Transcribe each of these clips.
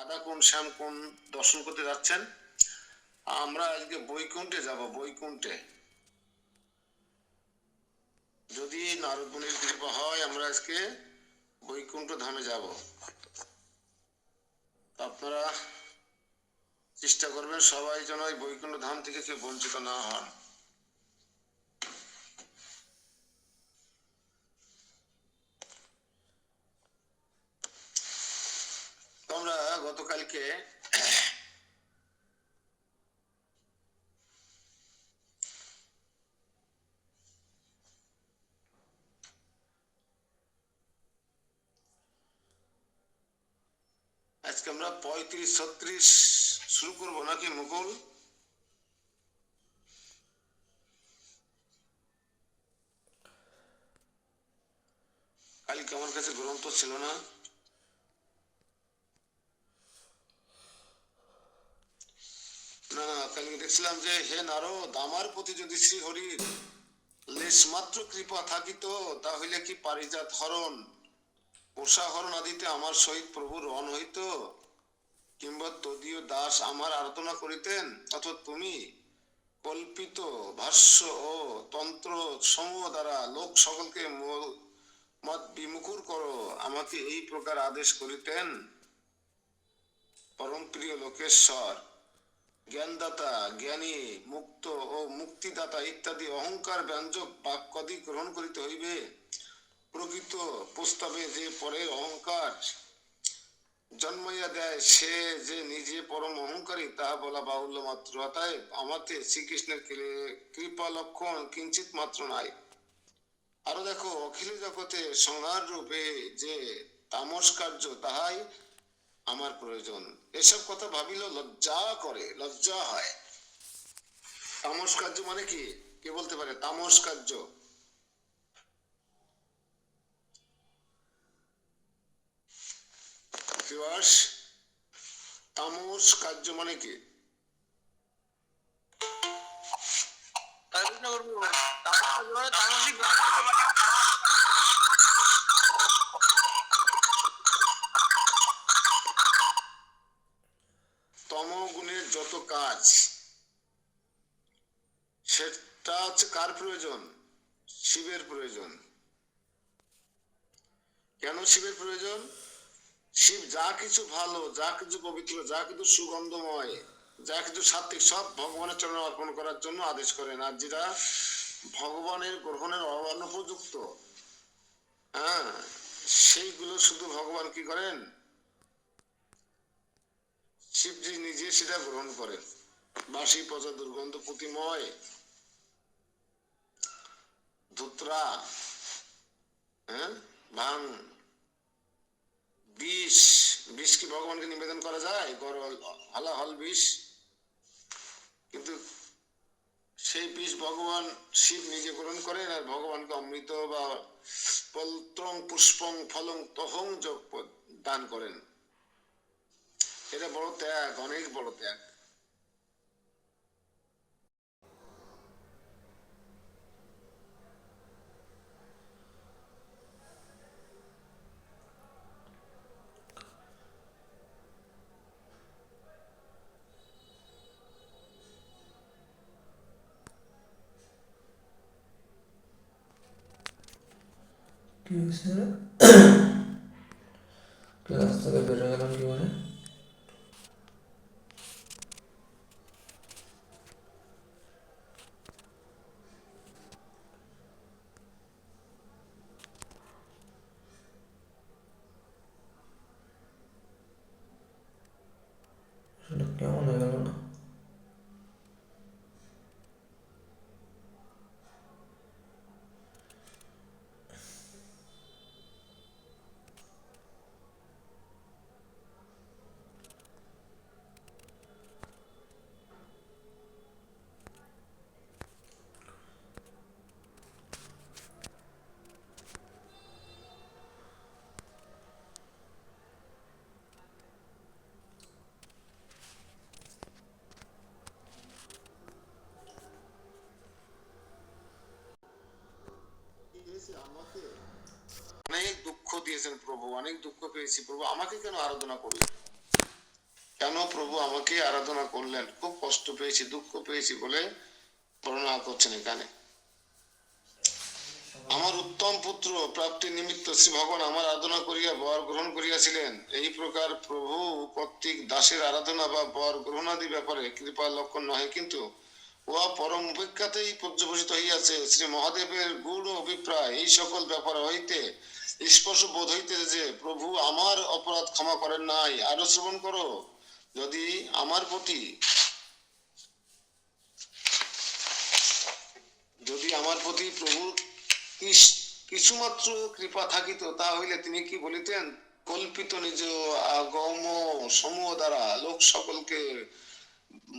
রাধা কোন শ্যাম কোন দর্শন করতে যাচ্ছেন? আমরা আজকে বৈকুণ্ঠে যাব। বৈকুণ্ঠে যদি নারদ মুনির কৃপা হয় আমরা আজকে বৈকুণ্ঠ ধামে যাব। আপনারা চেষ্টা করবেন সবাই যেন ওই বৈকুণ্ঠ ধাম থেকে কেউ বঞ্চিত না হন। আমরা গতকালকে আজকে আমরা 35-36 শুরু করবো নাকি মুকুল? কালকে আমার কাছে গ্রন্থ ছিল না। না কালকে দেখছিলাম যে হে নারদ, আমার প্রতি যদি শ্রীহরির লেশ মাত্র কৃপা থাকিত তাহলে কি পারিজাত হরণ পোষা হরণ আদিতে আমার সহিত প্রভুর রণ হইত, কিংবা তদীয় দাস আমার আরাধনা করিতেন, অথবা তুমি কল্পিত ভাষ্য ও তন্ত্র সমূহ দ্বারা লোক সকলকে মত বিমুখর করো আমাকে এই প্রকার আদেশ করিতেন। পরম প্রিয় লোকেশ্বর, জ্ঞানদাতা, জ্ঞানী, মুক্ত ও মুক্তিদাতা ইত্যাদি অহংকার ব্যঞ্জক বাক্যাদি গ্রহণ করিতে হইবে। প্রকৃত প্রস্তাবে যে পরের অহংকার জন্মাইয়া দেয় সে যে নিজে পরম অহংকারী তাহা বলা বাহুল্য মাত্র। অতএব আমাতে শ্রীকৃষ্ণের কৃপা লক্ষণ কিঞ্চিত মাত্র নাই। আরো দেখো, অখিল জগতে সংহার রূপে যে তামস কার্য তাহাই আমার প্রয়োজন। এসব কথা ভাবিল লজ্জা করে, লজ্জা হয়। তামস কার্য মানে কি? কে বলতে পারে তামস কার্য? তামস কার্য মানে কি? তমগুণের যত কাজ সেটা হচ্ছে কার প্রয়োজন? শিবের প্রয়োজন। কেন শিবের প্রয়োজন? শিব যা কিছু ভালো, যা কিছু পবিত্র, যা কিছু সুগন্ধময়, যা কিছু সাত্বিক সব ভগবানের চরণে অর্পণ করার জন্য আদেশ করেন। আর যেটা ভগবানের গ্রহণের অনুপযুক্ত, হ্যাঁ, সেইগুলো শুধু ভগবান কি করেন? শিবজি নিজে সেটা গ্রহণ করেন। বাসি পচা দুর্গন্ধ পুতিময় ধুতরা, হ্যাঁ, ভাং, বিষ। বিষ কি ভগবানকে নিবেদন করা যায়? হালাহল বিষ। কিন্তু সেই বিষ ভগবান শিব নিজে গ্রহণ করেন আর ভগবানকে অমৃত বা পত্রং পুষ্পং ফলং তহং যোগ দান করেন। এটা বড় ত্যাগ, অনেক বড় ত্যাগ। ক্লাস থেকে বেরো গেলাম কি মানে? কেমন হয়ে গেল না? অনেক দুঃখ দিয়েছেন প্রভু, অনেক দুঃখ পেয়েছি প্রভু, আমাকে কেন আরাধনা করি? কেন প্রভু আমাকে আরাধনা করলেন, খুব কষ্ট পেয়েছি, দুঃখ পেয়েছি বলে বর্ণনা করছেন এখানে। আমার উত্তম পুত্র প্রাপ্তি নিমিত্ত শ্রী ভগবান আমার আরাধনা করিয়া বর গ্রহণ করিয়াছিলেন। এই প্রকার প্রভু কর্তৃক দাসের আরাধনা বা বর গ্রহণাদি ব্যাপারে কৃপা লক্ষণ নহে, কিন্তু উহা পরম অপেক্ষাতেই পর্যবসিত হইয়াছে। শ্রী মহাদেবের গূঢ় অভিপ্রায় এই সকল ব্যাপার হইতে স্পষ্ট বোধ হইতেছে যে প্রভু আমার অপরাধ ক্ষমা করেন নাই। আরো শ্রবণ করো, যদি আমার প্রতি প্রভুর কিছুমাত্র কৃপা থাকিত, তা হইলে তিনি কি বলিতেন, কল্পিত নিজ আগম সমূহ দ্বারা লোক সকলকে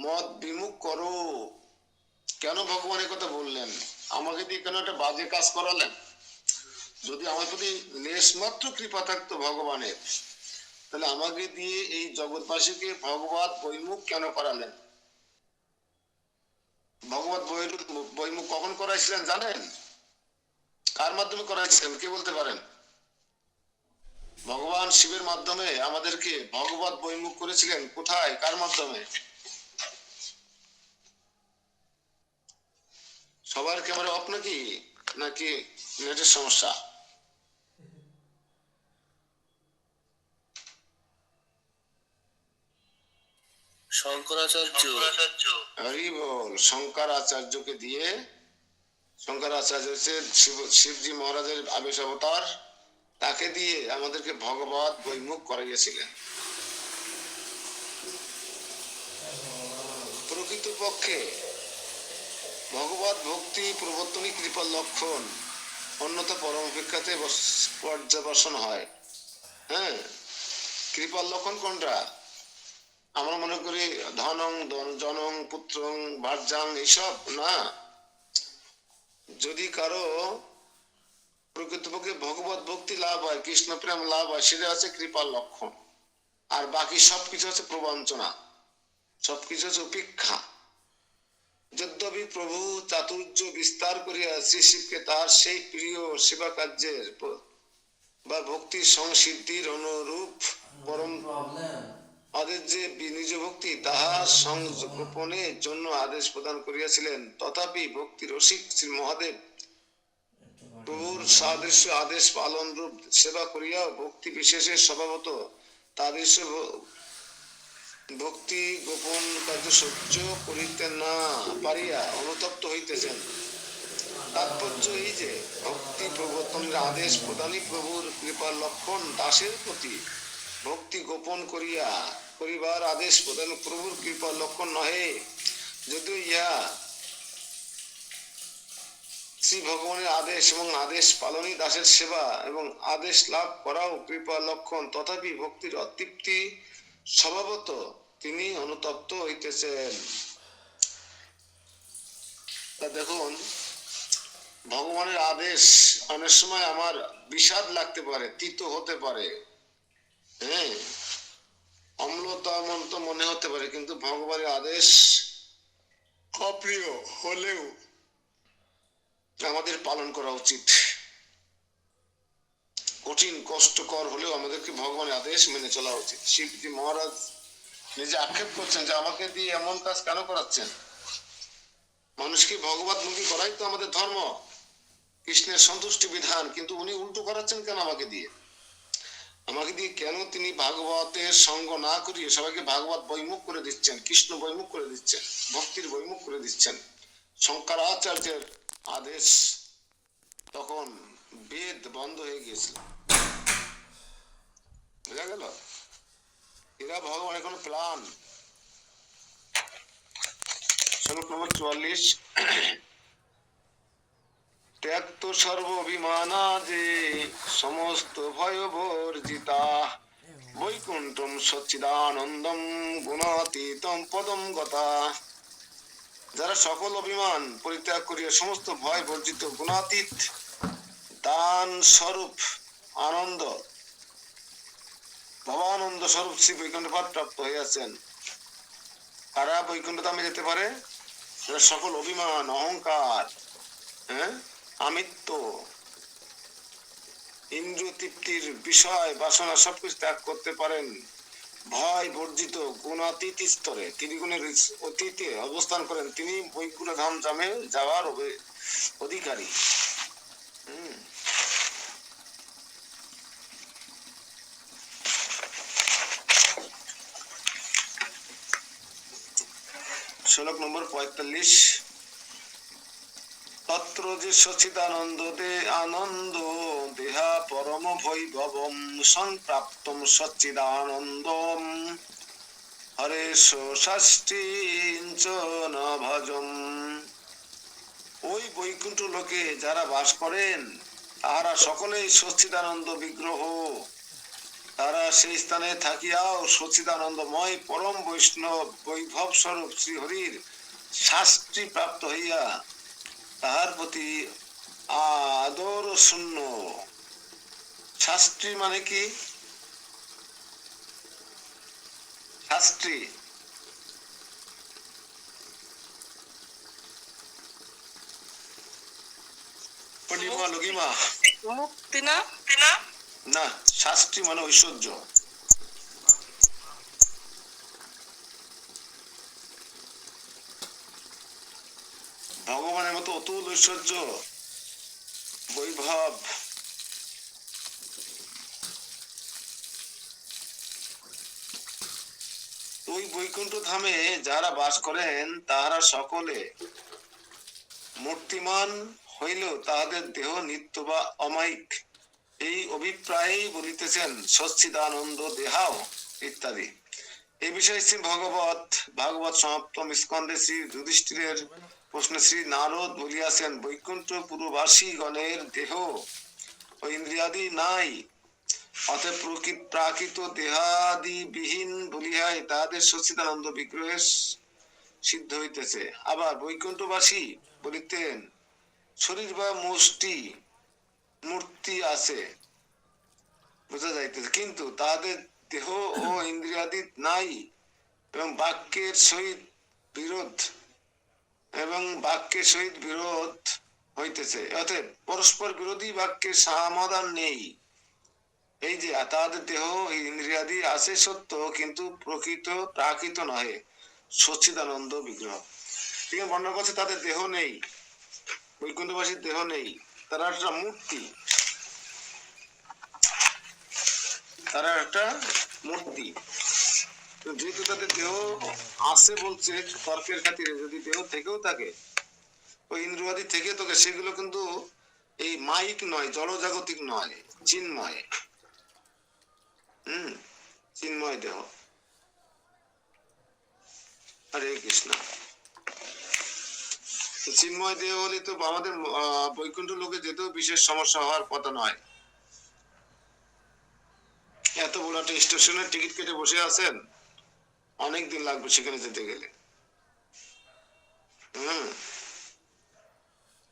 মত বিমুখ করো। কেন ভগবান কথা বললেন, আমাকে দিয়ে কেন একটা বাজে কাজ করালেন? যদি আমার প্রতি লেশ মাত্র কৃপা থাকতো ভগবানের, তাহলে আমাকে দিয়ে এই জগৎবাসীকে ভগবত বৈমুখ কেন করালেন? ভগবত বৈমুখ কখন করাইছিলেন জানেন? কার মাধ্যমে করাইছিলেন, কে বলতে পারেন? ভগবান শিবের মাধ্যমে আমাদেরকে ভগবত বৈমুখ করেছিলেন। কোথায়, কার মাধ্যমে? সবার ক্যামেরা অফ নাকি, নাকি নেটের সমস্যা? শঙ্করাচার্য। হরি বল। শঙ্করাচার্যকে দিয়ে, শঙ্করাচার্য হচ্ছে শিবজি মহারাজের আবেশ অবতার, তাকে দিয়ে আমাদেরকে ভগবত বৈমুখ করাইয়াছিলেন। প্রকৃতপক্ষে ভগবত ভক্তি প্রবর্তনী কৃপার লক্ষণ, অন্যথা পরম অপেক্ষাতে পর্যবসন হয়। হ্যাঁ, কৃপার লক্ষণ কোনটা? আমরা মনে করি ধনং জনং পুত্রং ভার্যাং এইসব না। যদি কারো প্রকৃতপক্ষে ভগবত ভক্তি লাভ হয়, কৃষ্ণ প্রেম লাভ হয়, সেটা হচ্ছে কৃপার লক্ষণ। আর বাকি সবকিছু হচ্ছে প্রবঞ্চনা, সবকিছু হচ্ছে উপেক্ষা। যদ্যপি প্রভু চাতুর্য বিস্তার করিয়া শ্রী শিবকে তার সেই প্রিয় সেবা কার্যের বা ভক্তির সংসিদ্ধির অনুরূপ পরম আদেশ যে নিজ ভক্তি তাহা সংগোপনের জন্য আদেশ প্রদান করিয়াছিলেন, তথাপি ভক্তি রসিক শ্রী মহাদেব প্রভুর সাদৃশ্য আদেশ পালন রূপ সেবা করিয়া ভক্তি বিশেষের স্বভাবত তাদৃশ্য ভক্তি গোপন কার্য সহ্য করিতে না পারিয়া অনুতপ্ত হইতেছেন। তাৎপর্য এই যে ভক্তি প্রবর্তনের আদেশ প্রদানই প্রভুর কৃপার লক্ষণ। দাসের প্রতি ভক্তি গোপন করিবার আদেশ প্রদান প্রভুর কৃপার লক্ষণ নহে। যদিও ইহা শ্রী ভগবানের আদেশ এবং আদেশ পালনই দাসের সেবা এবং আদেশ লাভ করাও কৃপার লক্ষণ, তথাপি ভক্তির অতৃপ্তি স্বভাবত তিনি অনুতপ্ত হইতেছেন। তা দেখুন, ভগবানের আদেশ অনেক সময় আমার বিষাদ লাগতে পারে, তিতো হতে পারে, হ্যাঁ, অম্লতা মন্ত মনে হতে পারে, কিন্তু ভগবানের আদেশ অপ্রিয় হলেও আমাদের পালন করা উচিত। কঠিন কষ্টকর হলেও আমাদেরকে ভগবানের আদেশ মেনে চলা উচিত। শিবজি মহারাজ নিজে আক্ষেপ করছেন যে আমাকে দিয়ে এমন কাজ কেন করাচ্ছেন? মানুষকে ভগবত মুখী করাই তো আমাদের ধর্ম, কৃষ্ণের সন্তুষ্টি বিধান, কিন্তু উনি উল্টো করাচ্ছেন কেন আমাকে দিয়ে? আমাকে দিয়ে কেন তিনি ভাগবতের সঙ্গ না করিয়ে সবাইকে ভাগবত বৈমুখ করে দিচ্ছেন, কৃষ্ণ বৈমুখ করে দিচ্ছেন, ভক্তির বৈমুখ করে দিচ্ছেন? শঙ্করাচার্যের আদেশ তখন বেদ বন্ধ হয়ে গিয়েছিল, বোঝা গেল? এরা ভগবানের কোন প্ল্যান। শ্লোক নম্বর 44। ত্যক্ত সর্ব অভিমানা যে সমস্ত ভয় বর্জিতা বৈকুণ্ঠম সচ্চিদানন্দম গুণাতীতম পদম গতা। যারা সকল অভিমান পরিত্যাগ করিয়া সমস্ত ভয় বর্জিত গুণাতীত দান স্বরূপ আনন্দ ভবানন্দ স্বরূপ শ্রী বৈকুণ্ঠ পদ প্রাপ্ত হইয়াছেন। কারা বৈকুণ্ঠ ধামে যেতে পারে? সকল অভিমান, অহংকার, হ্যাঁ, আমিত্ব, ইন্দ্রিয় তৃপ্তির বিষয় বাসনা সবকিছু ত্যাগ করতে পারেন, ভয় বর্জিত গুণাতীত স্তরে ত্রিগুণের অতীতে অবস্থান করেন, তিনি বৈকুণ্ঠ ধাম জামে যাওয়ার অধিকারী। শ্লোক নম্বর 45। তত্র যে সচিদানন্দ আনন্দ দেহা পরম বৈভবম সংপ্রাপ্তম সচ্চিদানন্দম হরে ষষ্ঠীঞ্চ ন ভজম। ওই বৈকুণ্ঠ লোকে যারা বাস করেন তাহারা সকলেই সচ্চিদানন্দ বিগ্রহ, তারা সেই স্থানে থাকিয়াও সচ্চিদানন্দময় পরম বৈষ্ণব বৈভব স্বরূপ শ্রী হরির শাস্ত্রী প্রাপ্ত হইয়া তাহার প্রতি আদর শূন্য। শাস্ত্রী মানে কি? শাস্ত্রী লগিমা মুক্তি না? না, শাস্ত্রী মানে ঐশ্বর্য। ভগবানের মতো অতুল ঐশ্বর্য বৈভব ওই বৈকুণ্ঠ ধামে যারা বাস করেন তাহারা সকলে মূর্তিমান হইলেও তাহাদের দেহ নিত্য বা অমায়িক, এই অভিপ্রায়েই বলিতেছেন সচ্চিদানন্দ দেহাও ইত্যাদি। এই বিষয়ে শ্রী ভাগবত সমাপ্তম স্কন্ধে শ্রী যুধিষ্ঠিরের প্রশ্নে শ্রী নারদ বলিয়াছেন, বৈকুণ্ঠ পুরবাসী গণের দেহ ও ইন্দ্রিয়াদি নাই, অতএব প্রাকৃত দেহাদি বিহীন বলিয়াই তাহাদের সচ্চিদানন্দ বিগ্রহের সিদ্ধ হইতেছে। আবার বৈকুণ্ঠবাসী বলিতেন শরীর বা মূর্তি আছে বোঝা যাইতেছে, কিন্তু তাহাদের দেহ ও ইন্দ্রিয়াদি নাই এবং বাক্যের সহিত বিরোধ হইতেছে, অতএব পরস্পর বিরোধী বাক্যের সমাধান নেই। এই যে তাহাদের দেহ ইন্দ্রিয়াদি আছে সত্য, কিন্তু প্রাকৃত নহে, সচ্চিদানন্দ বিগ্রহ। ঠিক আছে, বর্ণনা করছে তাদের দেহ নেই, বৈকুণ্ঠবাসীর দেহ নেই, তারা একটা মূর্তি, তারা একটা মূর্তি। যেহেতু তাদের দেহ আছে বলছে তর্কের খাতিরে, যদি দেহ থেকেও থাকে ওই ইন্দ্রিয়াদি থেকে তোকে, সেগুলো কিন্তু এই মাইক নয়, জড়জাগতিক নয়, চিন্ময়। চিন্ময় দেহ। হরে কৃষ্ণ। চিন্ময় দেহ হলে তো আমাদের বৈকুণ্ঠ লোকে যেতেও বিশেষ সমস্যা হওয়ার কথা নয়। এত বড় একটা স্টেশনের টিকিট কেটে বসে আছেন, অনেক দিন লাগবে সেখানে যেতে গেলে।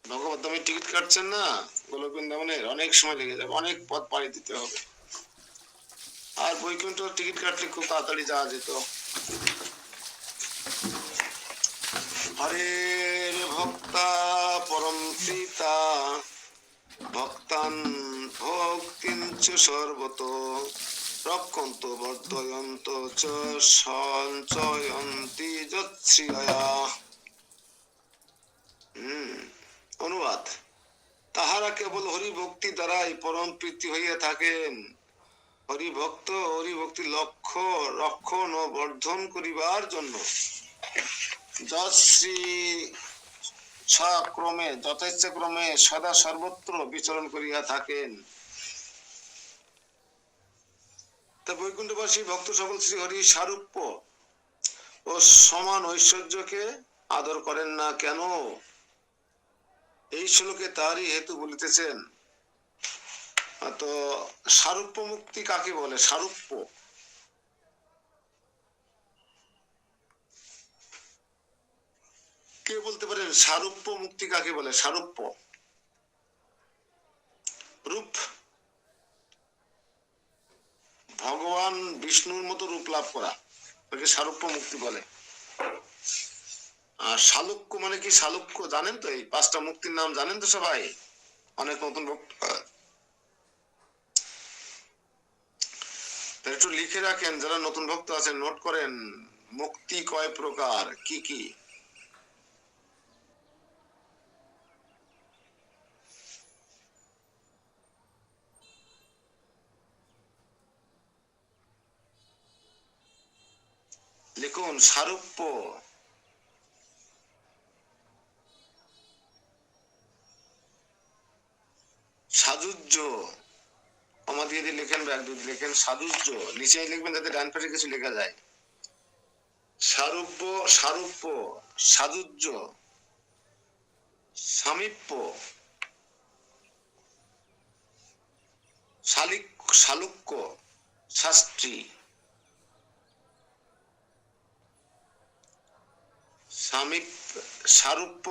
ভগবত ধামে টিকিট কাটছেন না, গোলক বৃন্দাবনের, অনেক সময় লেগে যাবে, অনেক পথ পাড়ি দিতে হবে। আর বৈকুণ্ঠ টিকিট কাটলে খুব তাড়াতাড়ি যাওয়া যেত। হরে ভক্তা পরম পিতা ভক্তান ভক্তিঞ্চ সর্বত রক্ষন্ত বর্ধয়ন্ত চ সঞ্চয়ন্তি যৎশ্রিয়া। অনুবাদ: তাহারা কেবল হরি ভক্তি দ্বারাই পরম প্রীতি হইয়া থাকেন। হরিভক্তি লক্ষ্য রক্ষণ ও বর্ধন করিবার জন্য যথেচ্ছাক্রমে সদা সর্বত্র বিচরণ করিয়া থাকেন। তা বৈকুণ্ঠবাসী ভক্ত সকল শ্রী হরি সারূপ্য ও সমান ঐশ্বর্যকে আদর করেন না কেন? এই শ্লোকে তারই হেতু বলিতেছেন। তো সারূপ্য মুক্তি কাকে বলে? সারূপ্য কে বলতে পারেন? সারূপ্য মুক্তি কাকে বলে? সারূপ্য রূপ, ভগবান বিষ্ণুর মতো রূপ লাভ করা, তাকে সারূপ্য মুক্তি বলে। আর শালুক্য মানে কি? শালুক্য জানেন তো? এই 5টা মুক্তির নাম জানেন তো সবাই? অনেক নতুন একটু লিখে রাখেন, যারা নতুন ভক্ত আছেন নোট করেন। মুক্তি কয় প্রকার, কি কি? লিখুন। সারূপ্য, সাজুজ্য, কমা দিয়ে দিয়ে লিখেন বা এক দুই লিখেন। সাজুজ্য নিচে লিখবেন যাতে ডান পাশে কিছু লেখা যায়। সারূপ্য, সারূপ্য, সাজুজ্য, সামীপ্য, শালুক্য, শাস্ত্রী। সারূপ্য,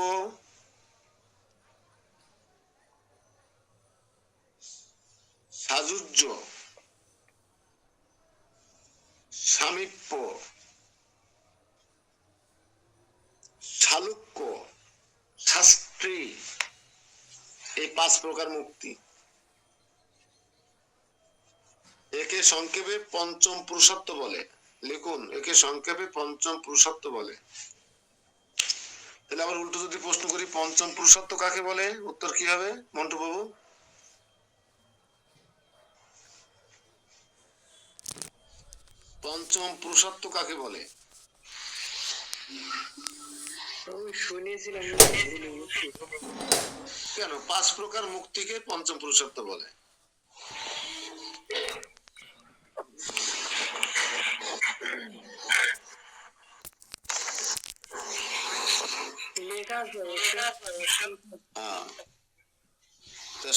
সাজুজ্য, সামীপ্য, শালুক্য, শাস্ত্রী, এই 5 প্রকার মুক্তি। একে সংক্ষেপে পঞ্চম পুরুষত্ব বলে। লিখুন, একে সংক্ষেপে পঞ্চম পুরুষত্ব বলে। তাহলে আবার উল্টো যদি প্রশ্ন করি, পঞ্চম পুরুষত্ব কাকে বলে, উত্তর কি হবে মন্টু বাবু? পঞ্চম পুরুষত্ব কাকে বলে? কেন 5 প্রকার মুক্তিকে পঞ্চম পুরুষত্ব বলে?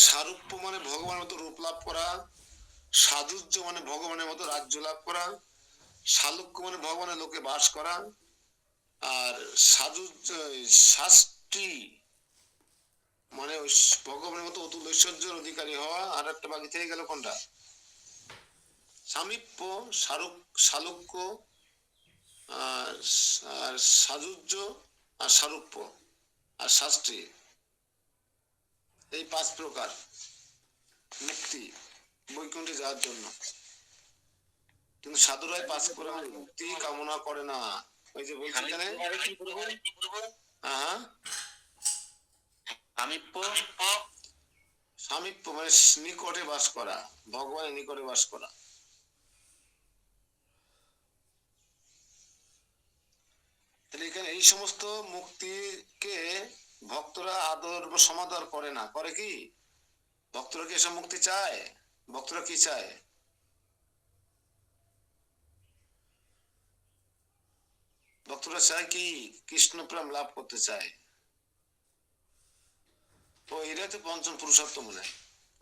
সারূপ্য মানে ভগবানের মতো রূপ লাভ করা, সাজুজ্য মানে ভগবানের মতো রাজ্য লাভ করা, শালুক্য মানে ভগবানের লোকে বাস করা, আর সাজুজ্য শাস্ত্রী মানে ভগবানের মতো অতুল ঐশ্বর্যের অধিকারী হওয়া। আর একটা বাকি থেকে গেল কোনটা? সামীপ্য, শালুক্য, আর সাজুজ্য, আর সারূপ্য, আর শাস্ত্রী। এই 5 প্রকার মুক্তি বৈকুণ্ঠে যাওয়ার জন্য। কিন্তু সাধুরাই 5 প্রকার মুক্তি কামনা করে না। ওই যে বলছি এখানে, হ্যাঁ, সামীপ্য মানে নিকটে বাস করা, ভগবানের নিকটে বাস করা। তাহলে এখানে এই সমস্ত মুক্তিকে ভক্তরা আদর বা সমাদর করে না। করে কি? ভক্তরা কি এসব মুক্তি চায়? ভক্তরা কি চায়? ভক্তরা চায় কি? কৃষ্ণ প্রেম লাভ করতে চায়। তো এটাই তো পঞ্চম পুরুষত্ব মনে হয়।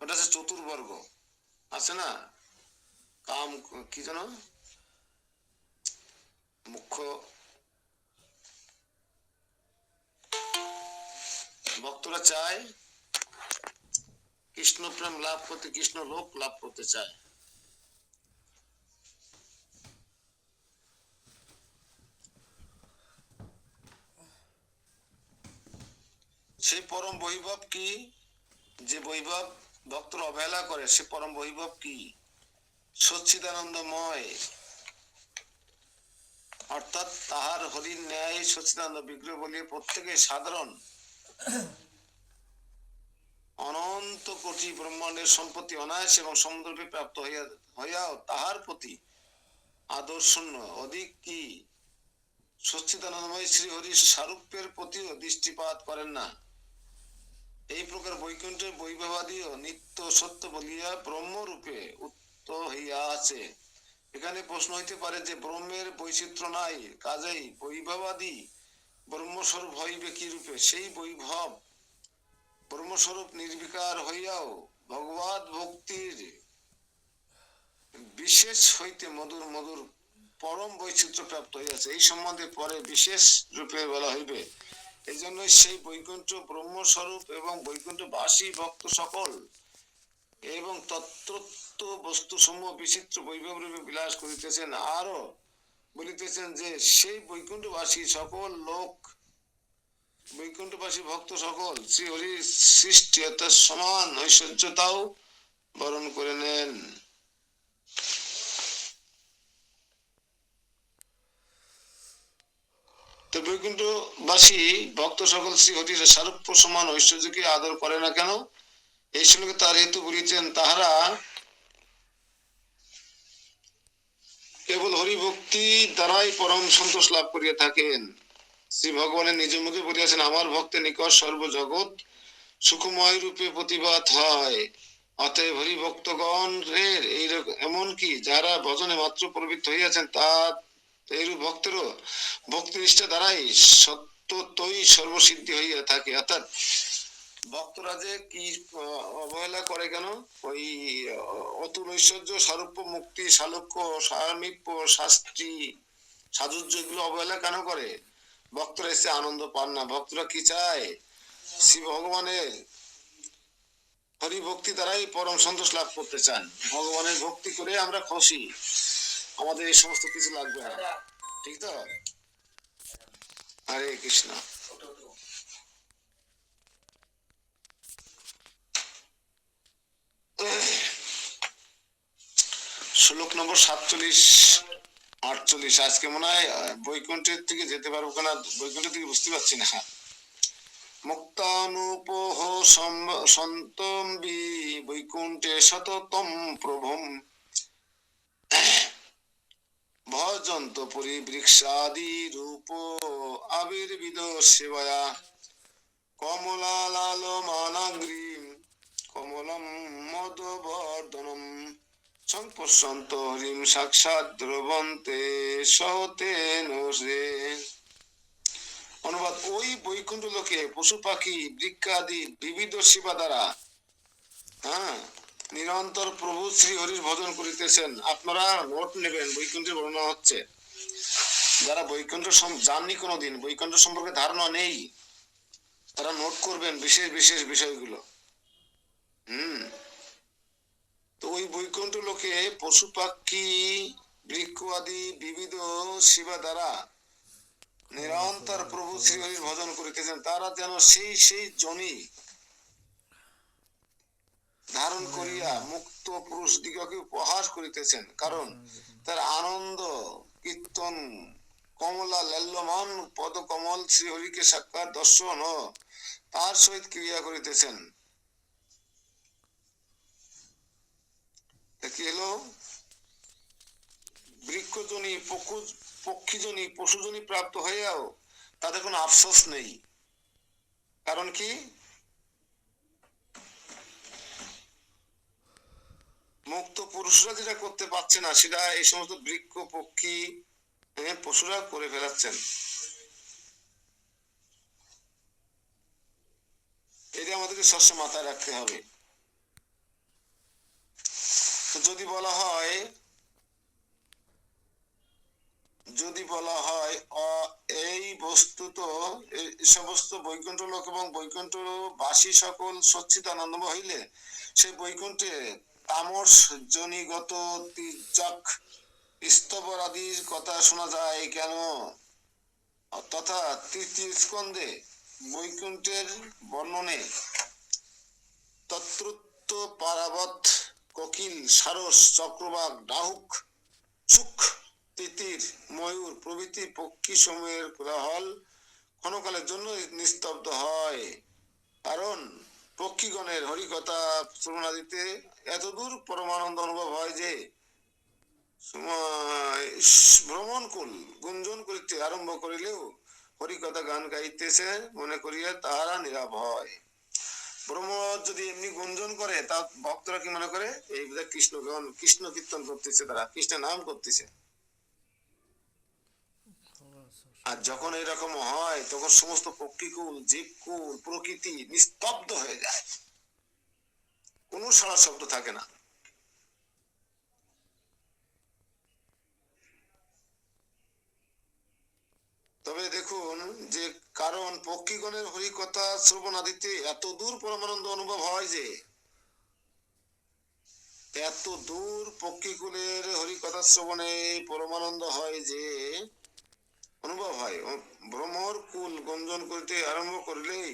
ওটা হচ্ছে চতুর্বর্গ আছে না, কাম কি যেন মুখ্য। ভক্তরা চায় কৃষ্ণ প্রেম লাভ করতে, কৃষ্ণ লোক লাভ করতে চায়। সেই পরম বৈভব কি? যে বৈভব ভক্তরা অবহেলা করে, সে পরম বৈভব কি? সচ্চিদানন্দময়, অর্থাৎ তাহার হরির ন্যায় সচ্চিদানন্দ বিগ্রহ বলিয়ে প্রত্যেকে সাধারণ অনন্ত কোটি ব্রহ্মাণ্ডের সম্পত্তি অনায়াস এবং সমুদ্রকে প্রাপ্ত হইয়াও তাহার প্রতি আদর শূন্য অধিক কি সচ্চিদানন্দময় শ্রী হরির স্বরূপের প্রতিও দৃষ্টিপাত করেন না। এই প্রকার বৈকুণ্ঠের বৈভবাদীও নিত্য সত্য বলিয়া ব্রহ্মরূপে উত্ত হইয়া আছে। এখানে প্রশ্ন হইতে পারে যে ব্রহ্মের বৈচিত্র্য নাই, কাজেই বৈভবাদী ব্রহ্মস্বরূপ হইবে কি রূপে? সেই বৈভব ব্রহ্মস্বরূপ নির্বিকার হইয়াও ভগবত ভক্তির বিশেষ হইতে মধুর মধুর পরম বৈচিত্র্য প্রাপ্ত হইয়াছে। এই সম্বন্ধে পরে বিশেষ রূপে বলা হইবে। এই জন্য সেই বৈকুণ্ঠ ব্রহ্মস্বরূপ এবং বৈকুণ্ঠবাসী ভক্ত সকল এবং তত্ত্বত্ব বস্তু সমূহ বিচিত্র বৈভব রূপে বিলাস করিতেছেন। আরো বলিতেছেন যে সেই বৈকুণ্ঠবাসী সকল লোক, বৈকুণ্ঠবাসী ভক্ত সকল শ্রী হরির সৃষ্টি অর্থাৎ সমান ঐশ্বর্যতাও বরণ করে নেন। বৈকুণ্ঠবাসী ভক্ত সকল শ্রীহরির সারূপ্য সমান ঐশ্বর্যকে আদর করে না কেন? এই শ্লোকে তার হেতু বলিতেন, তাহারা কেবল হরি ভক্তি দ্বারাই পরম সন্তোষ লাভ করিয়া থাকেন। শ্রী ভগবানের নিজ মুখে বলিয়াছেন, আমার ভক্তের নিকট সর্বজগৎ সুখময় রূপে প্রতিভাত হয়। অতএব হরি ভক্তগণ রের এইরকম এমনকি যারা ভজনে মাত্র প্রবৃত্ত হইয়াছেন, তার এইরূপ ভক্তেরও ভক্তি নিষ্ঠা দ্বারাই সত্যতই সর্বসিদ্ধি হইয়া থাকে। অর্থাৎ ভক্তরা যে কি অবহেলা করে কেন? ওই অতুল ঐশ্বর্য, স্বরূপ, মুক্তি, সালোক্য, সামীপ্য, শাস্ত্রী, সাজুজ্য, এগুলো অবহেলা কেন করে? ভক্তরা এসে আনন্দ পান না। ভক্তরা কি চায়? শ্রী ভগবানের হরি ভক্তি দ্বারাই পরম সন্তোষ লাভ করতে চান। ভগবানের ভক্তি করে আমরা খুশি, আমাদের এই সমস্ত কিছু লাগবে না। ঠিক তো? হরে কৃষ্ণ। শ্লোক নম্বর 47-48। আজকে মনে হয় বৈকুণ্ঠের থেকে যেতে পারবো কিনা, বৈকুণ্ঠের থেকে বুঝতে পারছি না। মুক্তানুপোহ সন্তম বি বৈকুণ্ঠে সততম প্রভম ভজন্ত পরিবৃক্ষাদি রূপ আবির্বিদ সেবয়া কমলালাল মানাগ্রীম কমলম মদবর্ধনম সংপশ্যন্ত হরিম সাক্ষাৎ দ্রবন্তে সহতে নরে। অনুবাদ, ওই বৈকুণ্ঠ লোকে পশু পাখি বৃক্ষাদি বিবিধ সেবা দ্বারা নিরন্তর প্রভু শ্রী হরির ভজন করিতেছেন। আপনারা নোট নেবেন, বৈকুণ্ঠের বর্ণনা হচ্ছে। যারা বৈকুণ্ঠ যাননি কোনোদিন, বৈকুণ্ঠ সম্পর্কে ধারণা নেই, তারা নোট করবেন বিশেষ বিশেষ বিষয়গুলো। তো ওই বৈকুণ্ঠ লোকে পশু পাখি বৃক্ষ আদি বিবিধ সেবা দ্বারা নিরন্তর প্রভু শ্রী হরির ভজন করিতেছেন। তারা যেন সেই সেই জনি ধারণ করিয়া মুক্ত পুরুষ দিগকে উপহাস করিতেছেন, কারণ তার আনন্দ কীর্তন কমলা লেল্যমান পদ কমল শ্রী হরিকে সাক্ষাৎ দর্শন ও তার সহিত ক্রিয়া করিতেছেন। কি হলো? বৃক্ষজনী, পক্ষীজনী, পশুজনী প্রাপ্ত হইয়াও তাদের কোনো আফসোস নেই। কারণ কি? মুক্ত পুরুষরা যেটা করতে পারছে না, সেটা এই সমস্ত বৃক্ষ, পক্ষী, পশুরা করে ফেলাচ্ছেন। এটা আমাদেরকে সবসময় মাথায় রাখতে হবে। যদি বলা হয় এই বস্তুত এই সমস্ত বৈকুণ্ঠ লোক এবং বৈকুণ্ঠ বাসী সকল সচ্চিদানন্দময় হইলে সেই বৈকুণ্ঠে তামস জনিগত তির্যক স্তবর আদির কথা শোনা যায় কেন? তথা তৃতীয় স্কন্ধে বৈকুণ্ঠের বর্ণনে তত্রত্ব পারাবত কোকিল সারস চক্রবাক ডাহুক সুখ তিতির ময়ূর প্রভৃতি পক্ষী সমূহের কোলাহল ক্ষণকালের জন্য নিস্তব্ধ হয়। কারণ পক্ষীগণের হরিকথা শ্রবণাদিতে এতদূর পরমানন্দ অনুভব হয় যে ভ্রমণকুল গুঞ্জন করিতে আরম্ভ করিলেও হরিকথা গান গাইতেছে মনে করিয়া তাহারা নীরব হয়। ব্রহ্ম যদি এমনি গুঞ্জন করে, তা ভক্তরা কি মনে করে? এই কৃষ্ণগণ কৃষ্ণ কীর্তন করতেছে, তারা কৃষ্ণের নাম করতেছে। আর যখন এরকম হয়, তখন সমস্ত পক্ষীকুল, জীবকুল, প্রকৃতি নিস্তব্ধ হয়ে যায়, কোনো সাড়া শব্দ থাকে না। তবে দেখুন যে, কারণ পক্ষীগণের হরিকথা শ্রবণাদিতে এত দূর পরমানন্দ অনুভব হয় যে, এত দূর পক্ষীকুলের হরিকথা শ্রবণে পরমানন্দ হয় যে অনুভব হয়, ভ্রমর কুল গুঞ্জন করিতে আরম্ভ করিলেই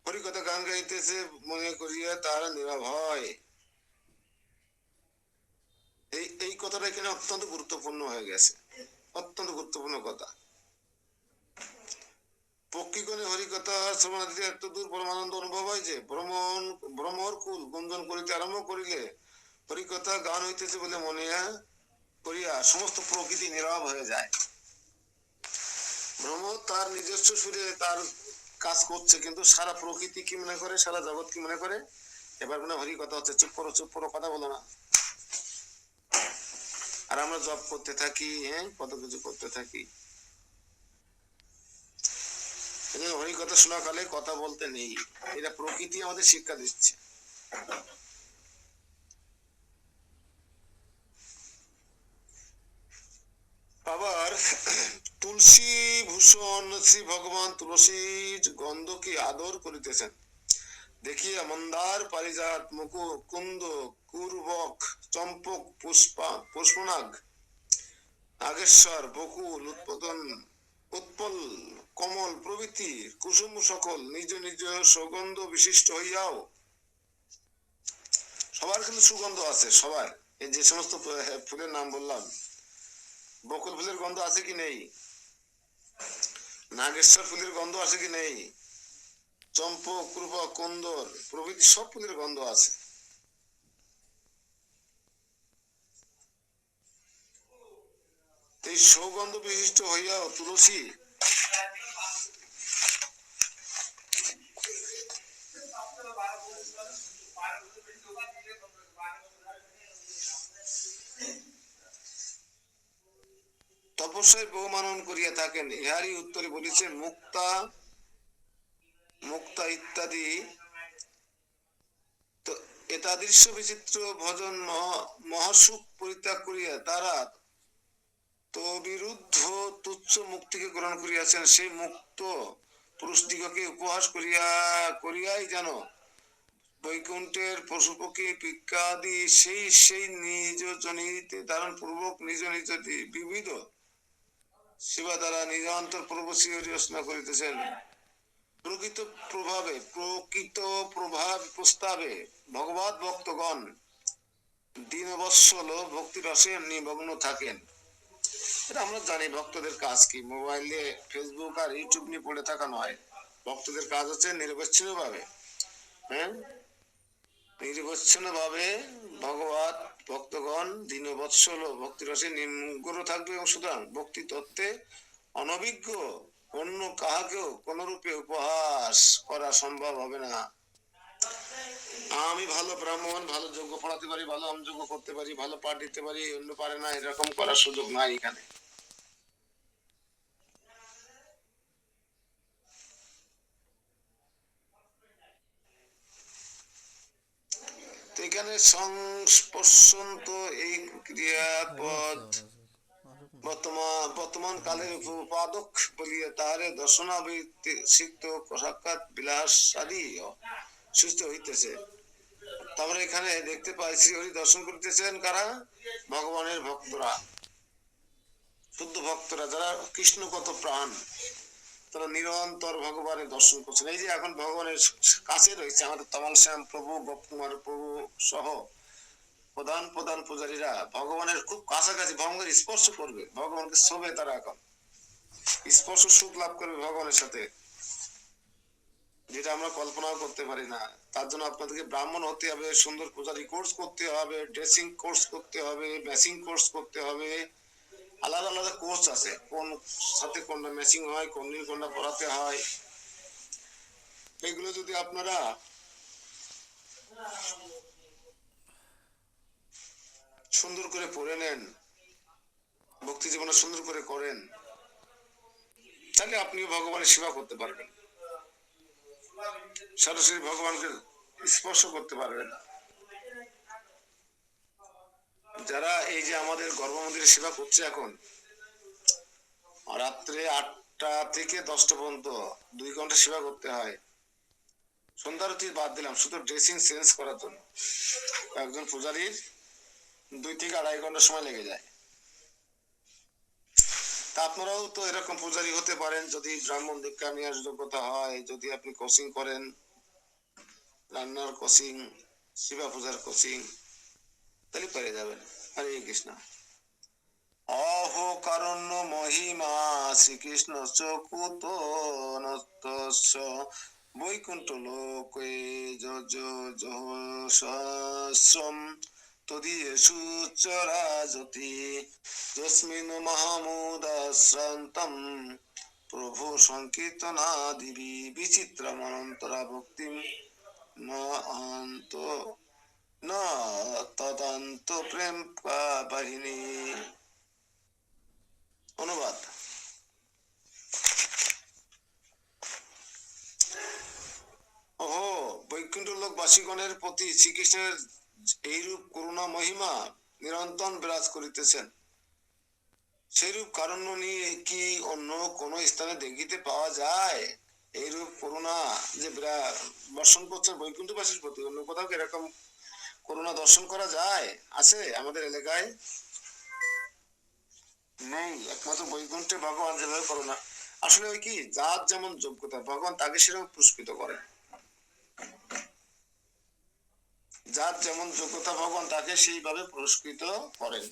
হরিকথা গান গাইতেছে মনে করিয়া তারা নীরব হয়। এই কথাটা এখানে অত্যন্ত গুরুত্বপূর্ণ হয়ে গেছে, অত্যন্ত গুরুত্বপূর্ণ কথা। পক্ষীগণে হরিকথা শ্রবণাদিতে এত দূর পরমানন্দ অনুভব হয় যে ভ্রমর কুল গুঞ্জন করিতে আরম্ভ করিলে হরিকথা গান হইতেছে বলে মনে করিয়া সমস্ত প্রকৃতি নীরব হয়ে যায়। ভ্রমর তার নিজস্ব সুরে তার কাজ করছে, কিন্তু সারা প্রকৃতি কি মনে করে, সারা জগৎ কি মনে করে, এবার মনে হরি কথা হচ্ছে, চুপ করো কথা বলো না। আর আমরা জব করতে থাকি, হ্যাঁ কত কিছু করতে থাকি। হরি কথা শোনাকালে কথা বলতে নেই, এটা প্রকৃতি আমাদের শিক্ষা দিচ্ছে। আবার তুলসী ভূষণ শ্রী ভগবান তুলসীর গন্ধকে আদর করিতেছেন দেখিয়া মন্দার পারিজাত মুকুন্দ কুর্বক চম্পক পুষ্পনাগ নাগেশ্বর বকুল উৎপল কমল প্রভৃতি কুসুম সকল নিজ নিজ সুগন্ধ বিশিষ্ট হইয়াও, সবার কিন্তু সুগন্ধ আছে, সবার এই যে সমস্ত ফুলের নাম বললাম, বকুল ফুলের গন্ধ আছে কি নেই, নাগেশ্বর ফুলের গন্ধ আছে কি নেই, চম্পক কুর্বক কন্দর প্রভৃতি সব ফুলের গন্ধ আছে। এই সৌগন্ধ বিশিষ্ট হইয়াও তুলসী তপস্যায় বহুমানন করিয়া থাকেন। ইহারই উত্তরে বলিছে মুক্তা মুক্তা ইত্যাদি। তো এতাদৃশ্য বিচিত্র ভজন মহাসুখ পরিত্যাগ করিয়া তারা তো বিরুদ্ধ তুচ্ছ মুক্তিকে গ্রহণ করিয়াছেন। সেই মুক্ত পুরুষদিগকে উপহাস করিয়াই যেন বৈকুণ্ঠের পশুপক্ষী পিকাদি সেই নিজ জনিতে ধারণ পূর্বক নিজ নিজ বিবিধ সেবা দ্বারা নিজান্তর পূর্ব শ্রী রচনা করিতেছেন। প্রকৃত প্রভাব প্রস্তাবে ভগবত ভক্তগণ দীনবৎসল ভক্তি রসে নিমগ্ন থাকেন। এটা আমরা জানি ভক্তদের কাজ কি, মোবাইলে ফেসবুক আর ইউটিউব নিয়ে পড়ে থাকা নয়। ভক্তদের কাজ হচ্ছে নিরবচ্ছিন্ন ভাবে, হ্যাঁ নিরবচ্ছিন্ন ভাবে ভগবত ভক্তগণ দীনবৎসল ভক্তি রসে নিমগ্ন থাকবে, এবং সুতরাং ভক্তি তত্ত্বে অনভিজ্ঞ অন্য কাহাকেও কোন রূপে উপহাস করা সম্ভব হবে না। আমি ভালো ব্রাহ্মণ, ভালো যজ্ঞ পড়াতে পারি, ভালো আমযজ্ঞ করতে পারি, ভালো পাঠ দিতে পারি, অন্য পারে না, এরকম করার সুযোগ নাই এখানে। তো এখানে সংস্পর্শন্ত এই ক্রিয়াপদ বর্তমান কালের উপাদক বলিয়া তাহারে দর্শনাবৃত্তি সিক্ত সাক্ষাৎ বিলাস আদি সুস্থ হইতেছে। তারপরে এখানে দেখতে পাই শ্রীহরি দর্শন করিতেছেন কারা, ভগবানের ভক্তরা, শুদ্ধ ভক্তরা, যারা কৃষ্ণ কত প্রাণ, তারা নিরন্তর ভগবানের দর্শন করছেন। এই যে এখন ভগবানের কাছে রয়েছে আমাদের তমাল শ্যাম প্রভু, গোপকুমার প্রভু সহ প্রধান পূজারীরা ভগবানের খুব কাছাকাছি, ভগবানের স্পর্শ করবে, ভগবানকে ছোবে, তারা এখন স্পর্শ সুখ লাভ করবে ভগবানের সাথে, যেটা আমরা কল্পনাও করতে পারি না। তার জন্য আপনাদেরকে ব্রাহ্মণ হতে হবে, সুন্দর পূজারী কোর্স করতে হবে, ড্রেসিং কোর্স করতে হবে, ম্যাচিং কোর্স করতে হবে, আলাদা আলাদা কোর্স আছে, কোন সাথে কোনটা ম্যাচিং হয়, কোন দিন কোনটা পড়াতে হয়। এগুলো যদি আপনারা সুন্দর করে পড়ে নেন, ভক্তি জীবনে সুন্দর করে করেন, তাহলে আপনিও ভগবানের সেবা করতে পারবেন, সরাসরি ভগবানকে স্পর্শ করতে পারবেন। যারা এই যে আমাদের গর্ভমন্দিরে সেবা করছে এখন, রাত্রে 8টা থেকে 10টা পর্যন্ত 2 ঘন্টা সেবা করতে হয়। সন্ধ্যারতি বাদ দিলাম, শুধু ড্রেসিং চেঞ্জ করার জন্য একজন পূজারীর 2 থেকে 2.5 ঘন্টা সময় লেগে যায়। তা আপনারাও তো এরকম পূজারী হতে পারেন, যদি ব্রাহ্মণ দীক্ষা নেওয়ার যোগ্যতা হয়, যদি আপনি কোচিং করেন, রান্নার কোচিং, শিবা পূজার কোচিং, তাহলে পেরে যাবেন। হরে কৃষ্ণ। অহ কারণ্য মহিমা শ্রীকৃষ্ণ চকুত নতস্য বৈকুণ্ঠ লোকে সহস্রম তদীয়েষু চরাজতি যস্মিন মহামুদাশ্রান্তম প্রভু সংকীর্তনাদিবি বিচিত্রমনন্তরা ভক্তিম না তদন্ত প্রেম বাহিনী। অনুবাদ। ওহো, বৈকুণ্ঠ লোকবাসীগণের প্রতি শ্রীকৃষ্ণের এইরূপ করুণা মহিমা নিরন্তর বিরাজ করিতেছেন। সেইরূপ কারণ নিয়ে কি অন্য কোন স্থানে দেখিতে পাওয়া যায়? এইরূপ করুণা যে বর্ষণ করছেন বৈকুণ্ঠবাসীর প্রতি, অন্য কোথাও কি এরকম করুণা দর্শন করা যায়? আছে আমাদের এলাকায়? নেই। একমাত্র বৈকুণ্ঠে ভগবান যেভাবে করুণা, আসলে ওই কি, যার যেমন যোগ্যতা ভগবান তাকে সেরকম পুরস্কৃত করেন। যার যেমন যোগ্যতা ভগবান তাকে সেইভাবে পুরস্কৃত করেন।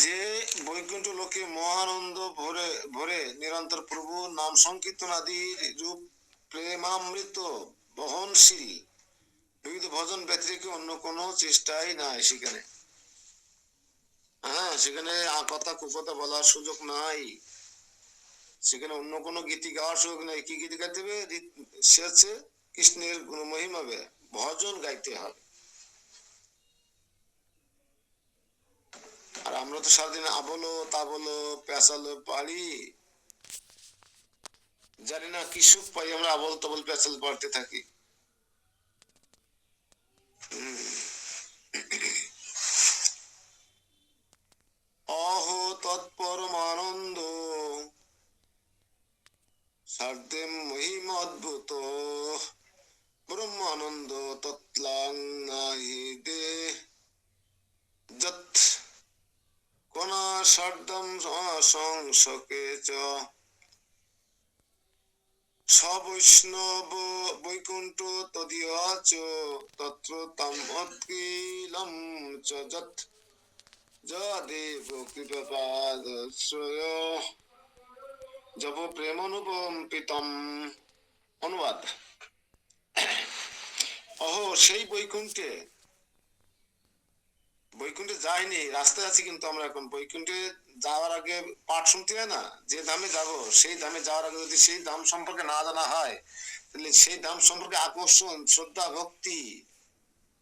যে বৈকুণ্ঠ লোকে মহানন্দ ভরে ভরে নিরন্তর প্রভু নাম সংকীর্তন আদি রূপ প্রেমামৃত বহনশীল বিবিধ ভজন ব্যতিরেকে অন্য কোনো চেষ্টাই নাই সেখানে। হ্যাঁ, সেখানে কথা কুকথা বলার সুযোগ নাই, সেখানে অন্য কোনো গীতি গাওয়ার সুযোগ নাই। কি গীতি গাইতে হবে? সে হচ্ছে কৃষ্ণের গুণ মহিমা ভজন গাইতে হবে। আর আমরা তো সারাদিন আবলো তাবলো পেঁচালো পারি, জানি না কি সুখ পাই আমরা আবল তাবল পেঁচাল পাড়তে থাকি। অহো তৎপরমানন্দ সার্ধেম মহিমা অদ্ভুত ব্রহ্মানন্দ তৎলাং দে যৎ কণা সার্ধম সংসকে চ সবৈষ্ণব বৈকুণ্ঠ তদীয়াচ তত্র তম অদ্কিলম চ যৎ যদেব কৃপাপাদশ্রয় জপ প্রেমানুপম্পিতম। অনুবাদ। অহো, সেই বৈকুণ্ঠে, বৈকুণ্ঠে যাইনি, রাস্তায় আছি কিন্তু আমরা এখন। বৈকুণ্ঠে যাওয়ার আগে পাঠ শুনতে হয় না, যে ধামে যাব সেই ধামে যাওয়ার আগে যদি সেই ধাম সম্পর্কে না জানা হয়, তাহলে সেই ধাম সম্পর্কে আকর্ষণ শ্রদ্ধা ভক্তি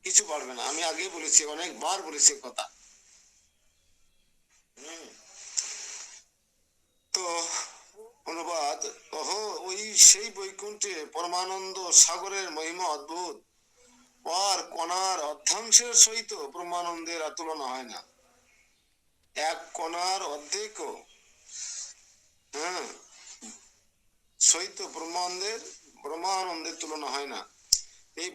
কিছু পারবে না। আমি আগে বলেছি, অনেকবার বলেছি কথা। তো অনুবাদ। ওহো, ওই সেই বৈকুণ্ঠে পরমানন্দ সাগরের মহিমা অদ্ভুত, আর কণার অর্ধাংশের সহিত ব্রহ্মানন্দের তুলনা হয় না। এক কণার অর্ধেক হ্যাঁ সহিত ব্রহ্মানন্দের তুলনা হয় না। এই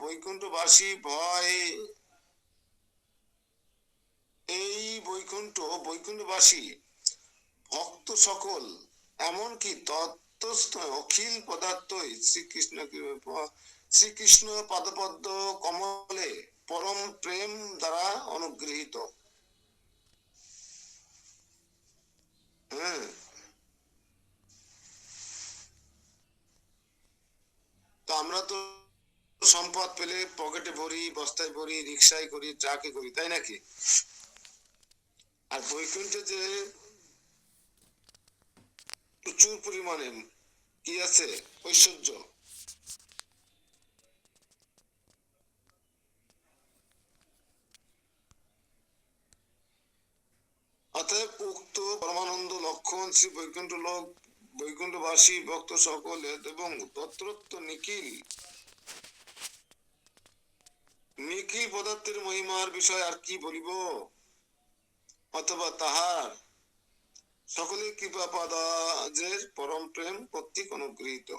বৈকুণ্ঠবাসী বৈকুণ্ঠবাসী ভক্ত সকল, এমনকি তত্ত্বস্থ অখিল পদার্থই শ্রীকৃষ্ণ পাদপদ্ম কমলে পরম প্রেম দ্বারা অনুগৃহীত। হ্যাঁ, তো আমরা তো সম্পদ পেলে পকেটে ভরি, বস্তায় ভরি, রিক্সায় করি, ট্রাকে করি, তাই নাকি? আর বৈকুণ্ঠে যে প্রচুর পরিমাণে কি আছে, ঐশ্বর্য। অতএব উক্ত পরমানন্দ লক্ষণ শ্রী বৈকুণ্ঠ লোক বৈকুণ্ঠবাসী ভক্ত সকলে এবং তত্রত্ব নিখিল পদার্থের মহিমার বিষয় আর কি বলিব, অথবা তাহার সকলে কৃপা পাদাজের পরম প্রেম কর্তৃক অনুগৃহীত।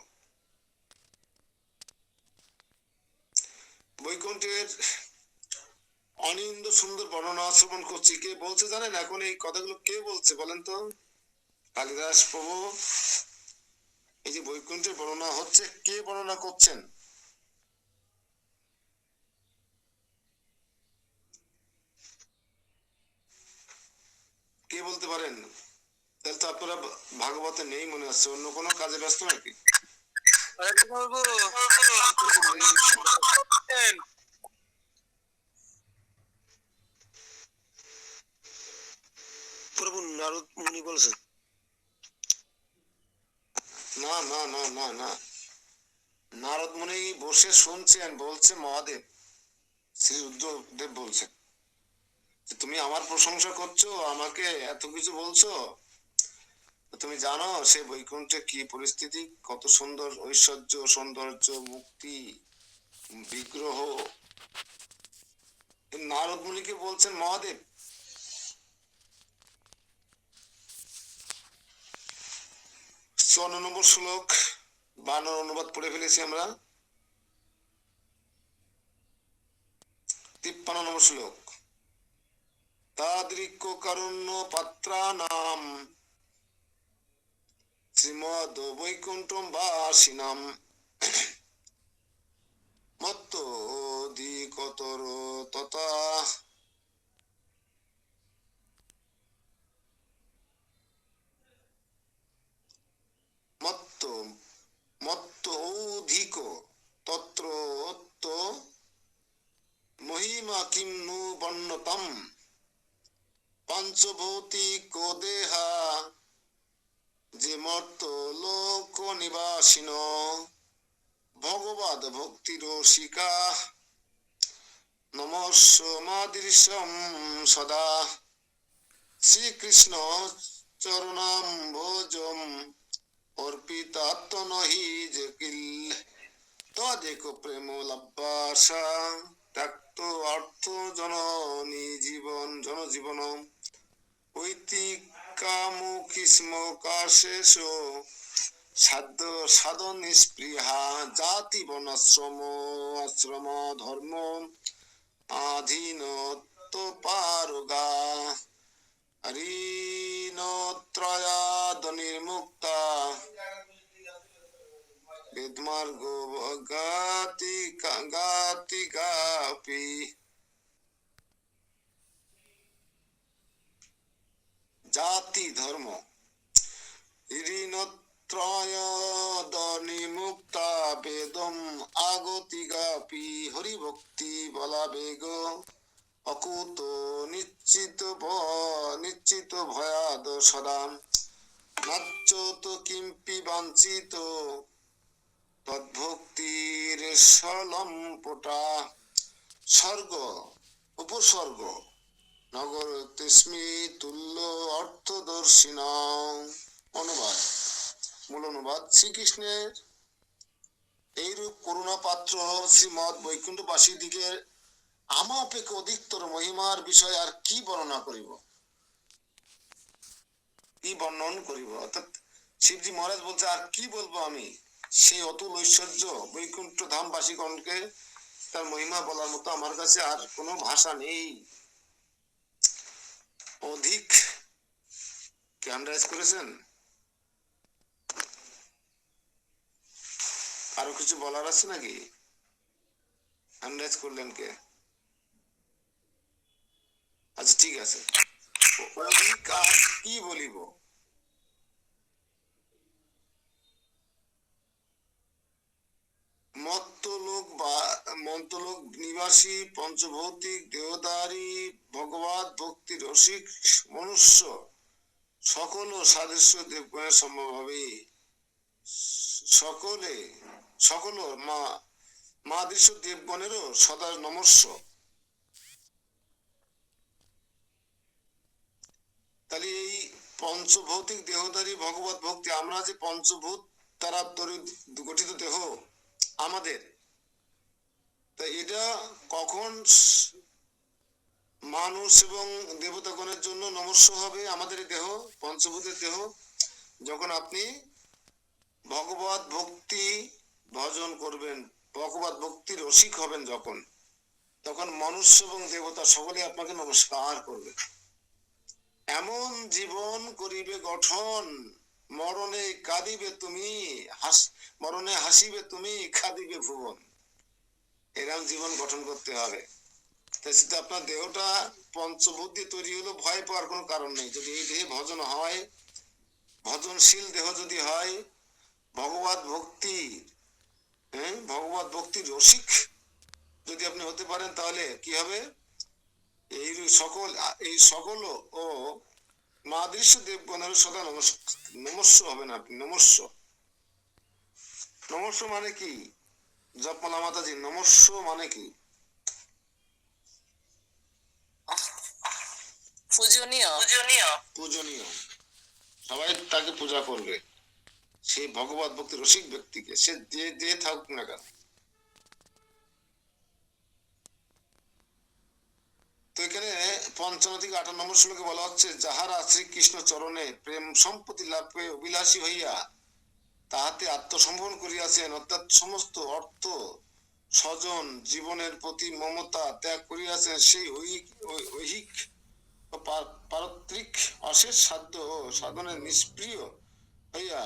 বৈকুণ্ঠের অনিন্দ সুন্দর বর্ণনা শ্রবণ করছি। কে বলছে জানেন? এখন এই কথাগুলো কে বলছে বলেন তো? কালিদাস প্রভু। এই যে বৈকুণ্ঠের বর্ণনা হচ্ছে, কে বর্ণনা করছেন? কে বলতে পারেন? তাহলে তো আপনারা ভাগবতে নেই মনে হচ্ছে, অন্য কোনো কাজে ব্যস্ত নাকি? প্রভু নারদ মুনি বলছেন। না না না না না, নারদ মুনি বসে শুনছেন, বলছে মহাদেব, শ্রী রুদ্রদেব বলছেন যে তুমি আমার প্রশংসা করছো, আমাকে এত কিছু বলছো, তুমি জানো সে বৈকুণ্ঠে কি পরিস্থিতি, কত সুন্দর ঐশ্বর্য, সৌন্দর্য, মুক্তি, বিগ্রহ। নারদ মুনিকে বলছেন মহাদেব। 54 নম্বর শ্লোক, বানর অনুবাদ পড়ে ফেলেছি আমরা। 53 নম্বর শ্লোক, তাদৃক্য কারণ্য পাত্রানাম শ্রীমদ বৈকুণ্ঠম বাসিনাম মত্ত অধিকতর তথা মত্ত মত্ত অধিক তত্র মহিমা কিম নু বর্ণতম পঞ্চভৌতিক দেহা যে মর্ত লোক নিবাসিন ভগবদ ভক্তি রসিকা নমস্য মাদৃশম সদা শ্রীকৃষ্ণ চরণাম্ভোজম অর্পিতাত্মনহি যে কিল তদেক প্রেম লব্বাসা ত্যক্ত অর্থ জননী জনজীবন ঐতিকামুকিস্ম কাশেষ সাধ্য সাধন নিষ্পৃহা জাতি বর্ণাশ্রম আশ্রম ধর্ম আধীন পারগা ঋণত্রয়াদ নির্মুক্তা বেদমার্গ গাতিকাপি। জাতি ধর্ম ঋণত্রয়াদ নির্মুক্তা বেদম আগতিগাপি হরিভক্তি বলা বেগ অকুত নিশ্চিত ভয়াদ সদা নাচ্যত কিম্পি বাঞ্ছিত তদ্ভক্তির সলম্পটা স্বর্গ উপসর্গ নগর তেস্মি তুল্য অর্থদর্শিন। অনুবাদ, মূল অনুবাদ, শ্রীকৃষ্ণের এইরূপ করুণা পাত্র শ্রীমদ বৈকুণ্ঠবাসী দিগের আমাপেক্ষা অধিকতর মহিমার বিষয় আর কি বর্ণনা করিব, কি বর্ণন করিব? অর্থাৎ শিবজি মহারাজ বলছে আর কি বলবো আমি, সেই অতুল ঐশ্বর্য বৈকুণ্ঠ ধামবাসীগণকে তার মহিমা বলার মতো আমার কাছে আর কোনো ভাষা নেই। অধিক কি আন্ডারস্ট্যান্ড করেছেন? আরো কিছু বলার আছে নাকি? আন্ডারস্ট্যান্ড করলেন কে? আচ্ছা ঠিক আছে, অধিক আর কি বলিব? মর্তলোক নিবাসী পঞ্চভৌতিক দেহধারী ভগবত ভক্তি রসিক মনুষ্য সকল সাদৃশ্য দেবগণের সমভাবে সকল মাদৃশ্য দেবগণেরও সদা নমস্য। তাহলে এই পঞ্চভৌতিক দেহধারী ভগবত ভক্তি, আমরা যে পঞ্চভূত দ্বারা গঠিত দেহ আমাদের, তা এটা কখন মানুষ এবং দেবতাগণের জন্য নমস্য হবে? আমাদের দেহ, পঞ্চভূতের দেহ, যখন আপনি ভগবত ভক্তি ভজন করবেন, ভগবত ভক্তি রসিক হবেন যখন, তখন মনুষ্য এবং দেবতা সকলে আপনাকে নমস্কার করবে। এমন জীবন করিবে গঠন, মরণে কাঁদিবে তুমি, মরণে হাসিবে তুমি, কাঁদিবে ভুবন। এরকম জীবন গঠন করতে হবে। সেটা আপনার দেহটা পঞ্চবুদ্ধি তৈরি হলো, ভয় পাওয়ার কোনো কারণ নেই। যদি এই দেহে ভজন হয়, ভজনশীল দেহ যদি হয়, ভগবত ভক্তি, ভগবত ভক্তির রসিক যদি আপনি হতে পারেন, তাহলে কি হবে? এই সকল ও মাদৃশ্য দেবগণের সদা নমস্য হবেন আপনি। নমস্য, নমস্য মানে কি? জপমালা মাতাজি, নমস্য মানে কি? পূজনীয়। পূজনীয়, সবাই তাকে পূজা করবে। সেই ভগবত ভক্তি রসিক ব্যক্তিকে, সে যে থাকুক না কেন। তো এখানে ৫৫ থেকে ৫৮ নম্বর শ্লোকে বলা হচ্ছে, যাহারা শ্রীকৃষ্ণ চরণে প্রেম সম্পত্তি লাভে অভিলাষী হইয়া তাহাতে আত্মসমর্পণ করিয়াছেন, অর্থাৎ সমস্ত অর্থ স্বজন জীবনের প্রতি মমতা ত্যাগ করিয়াছেন, সেই ঐহিক পারত্রিক অশেষ সাধ্য ও সাধনে নিষ্প্রিয় হইয়া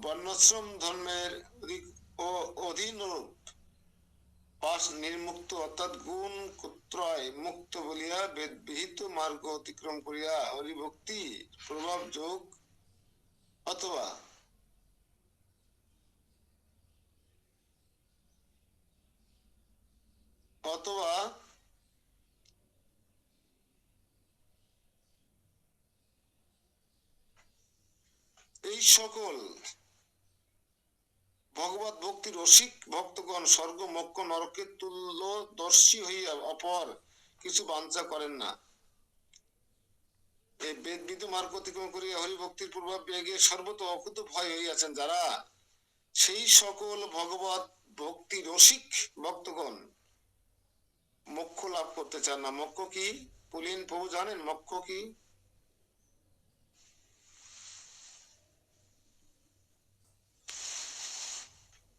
বর্ণাশ্রম ধর্মের অধীন পাশ নির্মুক্ত, অর্থাৎ গুণ ত্রয় মুক্ত বলিয়া বেদ বিহিত মার্গ অতিক্রম করিয়া হরিভক্তি প্রভাব যোগ অথবা এই সকল ভগবত ভক্তি রসিক ভক্তগণ স্বর্গ মোক্ষ নরকের তুল্য দর্শী হইয়া অপর কিছু বাঞ্ছা করেন না। এই বেদবিধ মার্গ অতিক্রম করিয়া হরিভক্তির প্রভাব বেগে সর্বত অকুত ভয় হইয়াছেন যারা, সেই সকল ভগবত ভক্তি রসিক ভক্তগণ মোক্ষ লাভ করতে চান না। মোক্ষ কি বলেন প্রভু জানেন? মোক্ষ কি?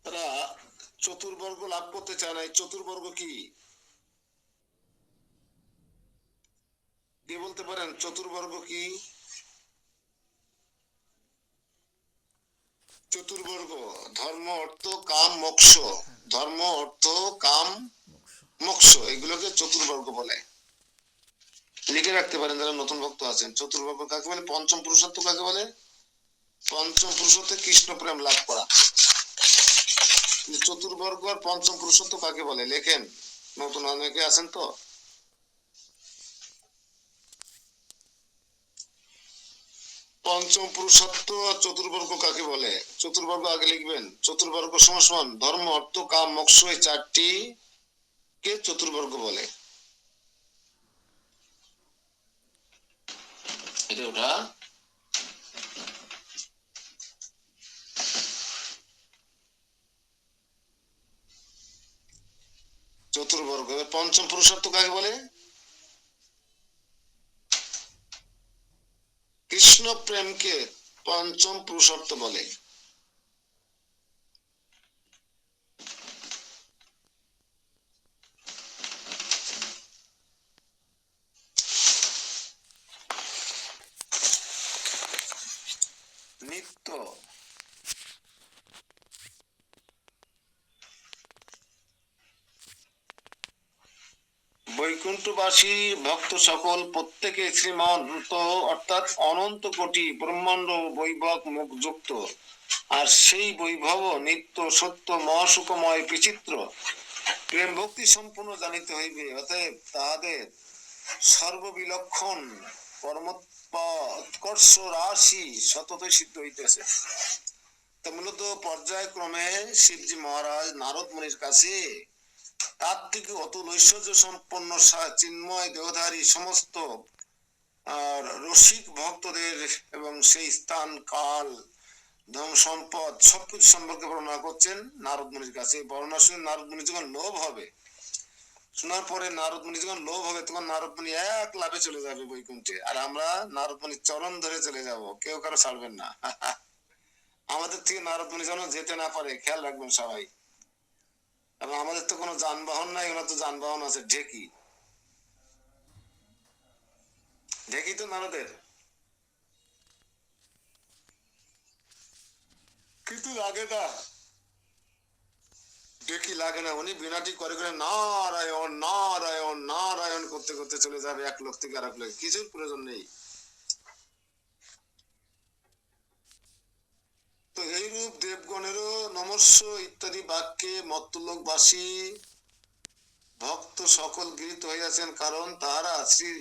তারা চতুর্বর্গ লাভ করতে চায় না। এই চতুর্বর্গ কি? কে বলতে পারেন চতুর্বর্গ কি? চতুর্বর্গ ধর্ম অর্থ কাম মোক্ষ, ধর্ম অর্থ কাম মোক্ষ, এগুলোকে চতুর্বর্গ বলে। লিখে রাখতে পারেন যারা নতুন ভক্ত আছেন। চতুর্বর্গ কাকে বলে? পঞ্চম পুরুষত্ব কাকে বলে? পঞ্চম পুরুষত্ব কৃষ্ণ প্রেম লাভ করা। চতুর্বর্গ আর পঞ্চম পুরুষত্ব কাকে বলে? লেখেন, নতুন অনেকে আছেন তো। পঞ্চম পুরুষত্ব আর চতুর্বর্গ কাকে বলে? চতুর্বর্গ আগে লিখবেন। চতুর্বর্গ সমান ধর্ম অর্থ কাম মোক্ষ, এই চারটি কে চতুর্বর্গ বলে। এটা ওটা চতুর্বর্গ। পঞ্চম পুরুষত্ব কাকে বলে? কৃষ্ণ প্রেমকে পঞ্চম পুরুষত্ব বলে। নিত্য বৈকুণ্ঠবাসী ভক্ত সকল প্রত্যেকে শ্রীমন্ত অর্থাৎ অনন্ত কোটি ব্রহ্মাণ্ড বৈভব মুখ যুক্ত, আর সেই বৈভব নিত্য সত্য মহাসুখময় বিচিত্র প্রেম ভক্তি সম্পূর্ণ জানিতে হইবে। অতএব তাহাদের সর্ববিলক্ষণ পরমোৎকর্ষ রাশি সততই সিদ্ধ হইতেছে। তা মূলত পর্যায়ক্রমে শিবজি মহারাজ নারদ মুনির কাছে তার থেকে অতুল ঐশ্বর্য সম্পন্ন চিন্ময় দেহধারী সমস্ত রসিক ভক্তদের এবং সেই স্থান কাল ধন সম্পদ সবকিছু সম্পর্কে বর্ণনা করছেন নারদ মুনির কাছে। বর্ণনা শুনে নারদ মুনি যখন লোভ হবে, শোনার পরে নারদ মুনি যখন লোভ হবে, তখন নারদ মুনি এক লাভে চলে যাবে বৈকুণ্ঠে, আর আমরা নারদ মুনির চরণ ধরে চলে যাব, কেউ কারো ছাড়বেন না। আমাদের থেকে নারদ মুনি যেন যেতে না পারে খেয়াল রাখবেন সবাই। এবং আমাদের তো কোনো যানবাহন নাই, ওনার তো যানবাহন আছে। ঢেকি, ঢেকি তো নারদের, কিন্তু লাগে না, ঢেকি লাগে না। উনি বিনাটি করে করে নারায়ণ নারায়ণ নারায়ণ করতে করতে চলে যাবে এক লোক থেকে আর এক লোক, কিছুর প্রয়োজন নেই। তো এইরূপ দেবগণেরও নমস্য ইত্যাদি বাক্যে মত্তলোকবাসী ভক্ত সকল গৃহীত হইয়াছেন, কারণ তাহারা শ্রী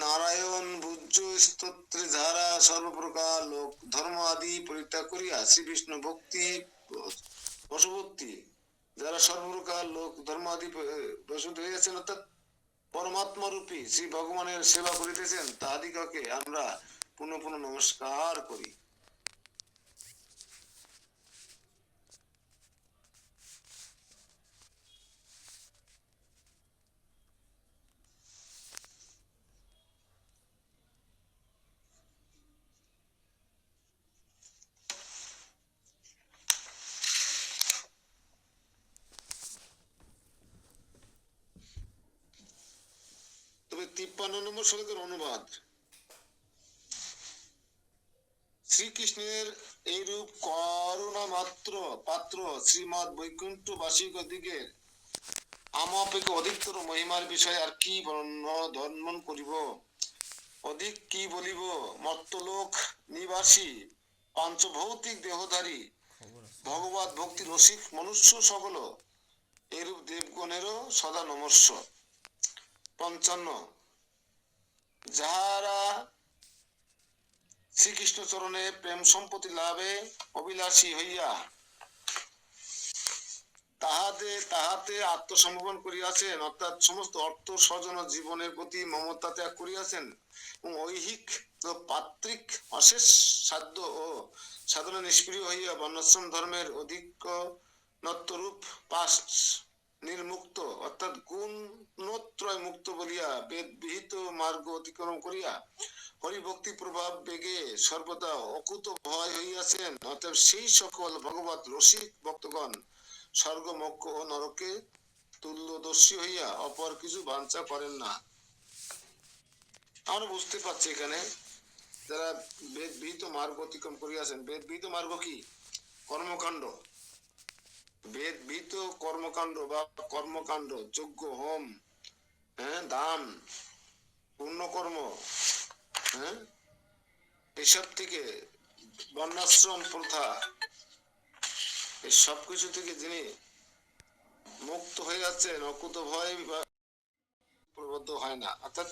নারায়ণ ভুজ্য স্তোত্রে যারা সর্বপ্রকার লোক ধর্ম আদি পরিত্যাগ করিয়া শ্রী বিষ্ণু ভক্তি বশবর্তী, যারা সর্বপ্রকার লোক ধর্ম আদি বশবর্তী হইয়াছেন, অর্থাৎ পরমাত্মা রূপী শ্রী ভগবানের সেবা করিতেছেন, তাহাদিগকে আমরা পুনঃ পুনঃ নমস্কার করি। তবে 53 নম্বর শ্লোকের অনুবাদ। শ্রীকৃষ্ণের এইরূপ করুণা মাত্র পাত্র শ্রীমৎ বৈকুণ্ঠবাসীগদিগের আমাপেক্ষা অধিকতর মহিমার বিষয় আর কি বর্ণন করিব, অধিক কি বলিব। মর্তলোক নিবাসী পাঞ্চভৌতিক দেহধারী ভগবত ভক্তি রসিক মনুষ্য সকল এরূপ দেবগণেরও সদা নমস্য। 55 যাহারা শ্রীকৃষ্ণ চরণে প্রেম সম্পত্তি লাভে অভিলাষী হইয়া তাহাতে আত্মসমর্পণ করিয়াছেন, অর্থাৎ সমস্ত অর্থ স্বজন জীবনের প্রতি মমতা ত্যাগ করিয়াছেন এবং ঐহিক ও পাত্রিক অশেষ সাধ্য ও সাধনা নিষ্ক্রিয় হইয়া বর্ণাশ্রম ধর্মের অধিকনত্বরূপ পাশ নির্মুক্ত, অর্থাৎ গুণত্রয় মুক্ত বলিয়া বেদ বিহিত মার্গ অতিক্রম করিয়া হরিভক্তি প্রভাব বেগে সর্বদা অকুত ভয় হইয়াছেন, অর্থাৎ সেই সকল ভগবত রসিক ভক্তগণ স্বর্গ মোক্ষ ও নরকে তুল্যদর্শী হইয়া অপর কিছু বাঞ্ছা করেন না। আমরা বুঝতে পারছি এখানে যারা বেদ বিহিত মার্গ অতিক্রম করিয়াছেন। বেদ বিহিত মার্গ কি? কর্মকাণ্ড, বেদ বিহিত কর্মকাণ্ড বা কর্মকাণ্ড, যজ্ঞ হোম, দান, পুণ্যকর্ম, এসব থেকে বর্ণাশ্রম প্রথা, এই সবকিছু থেকে যিনি মুক্ত হয়ে যাচ্ছেন, অকুত ভয় বা প্রবদ্ধ হয় না। অর্থাৎ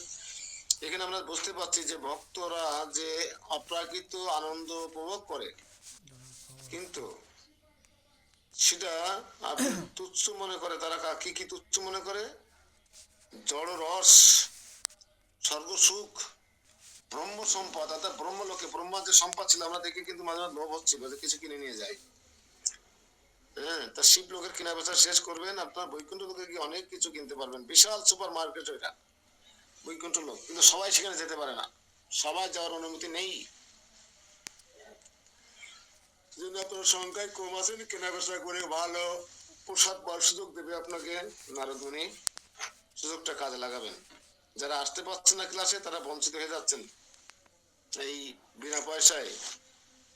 এখানে আমরা বুঝতে পারছি যে ভক্তরা যে অপ্রাকৃত আনন্দ উপভোগ করে, কিন্তু সেটা আপনি তুচ্ছ মনে করে। তারা কি কি তুচ্ছ মনে করে? জড় রস, স্বর্গ সুখ, ব্রহ্ম সম্পদ, অর্থাৎ ব্রহ্মলোকে ব্রহ্মার যে সম্পদ ছিল আমরা দেখি, কিন্তু মাঝে মাঝে লোভ হচ্ছিল যে কিছু কিনে নিয়ে যায়। তা শিব লোকের কেনা বেচা শেষ করবেন, আপনার বৈকুণ্ঠ লোকে গিয়ে অনেক কিছু কিনতে পারবেন। বিশাল সুপার মার্কেট ওইটা বৈকুণ্ঠ লোক, কিন্তু সবাই সেখানে যেতে পারে না, সবাই যাওয়ার অনুমতি নেই। জন্য আপনার সংখ্যায় কম আছেন, কেনা বেচা করে ভালো প্রসাদ পাওয়ার সুযোগ দেবে আপনাকে নারদ মুনি, সুযোগটা কাজে লাগাবেন। যারা আসতে পারছেন না ক্লাসে, তারা বঞ্চিত হয়ে যাচ্ছেন। এই বিনা পয়সায়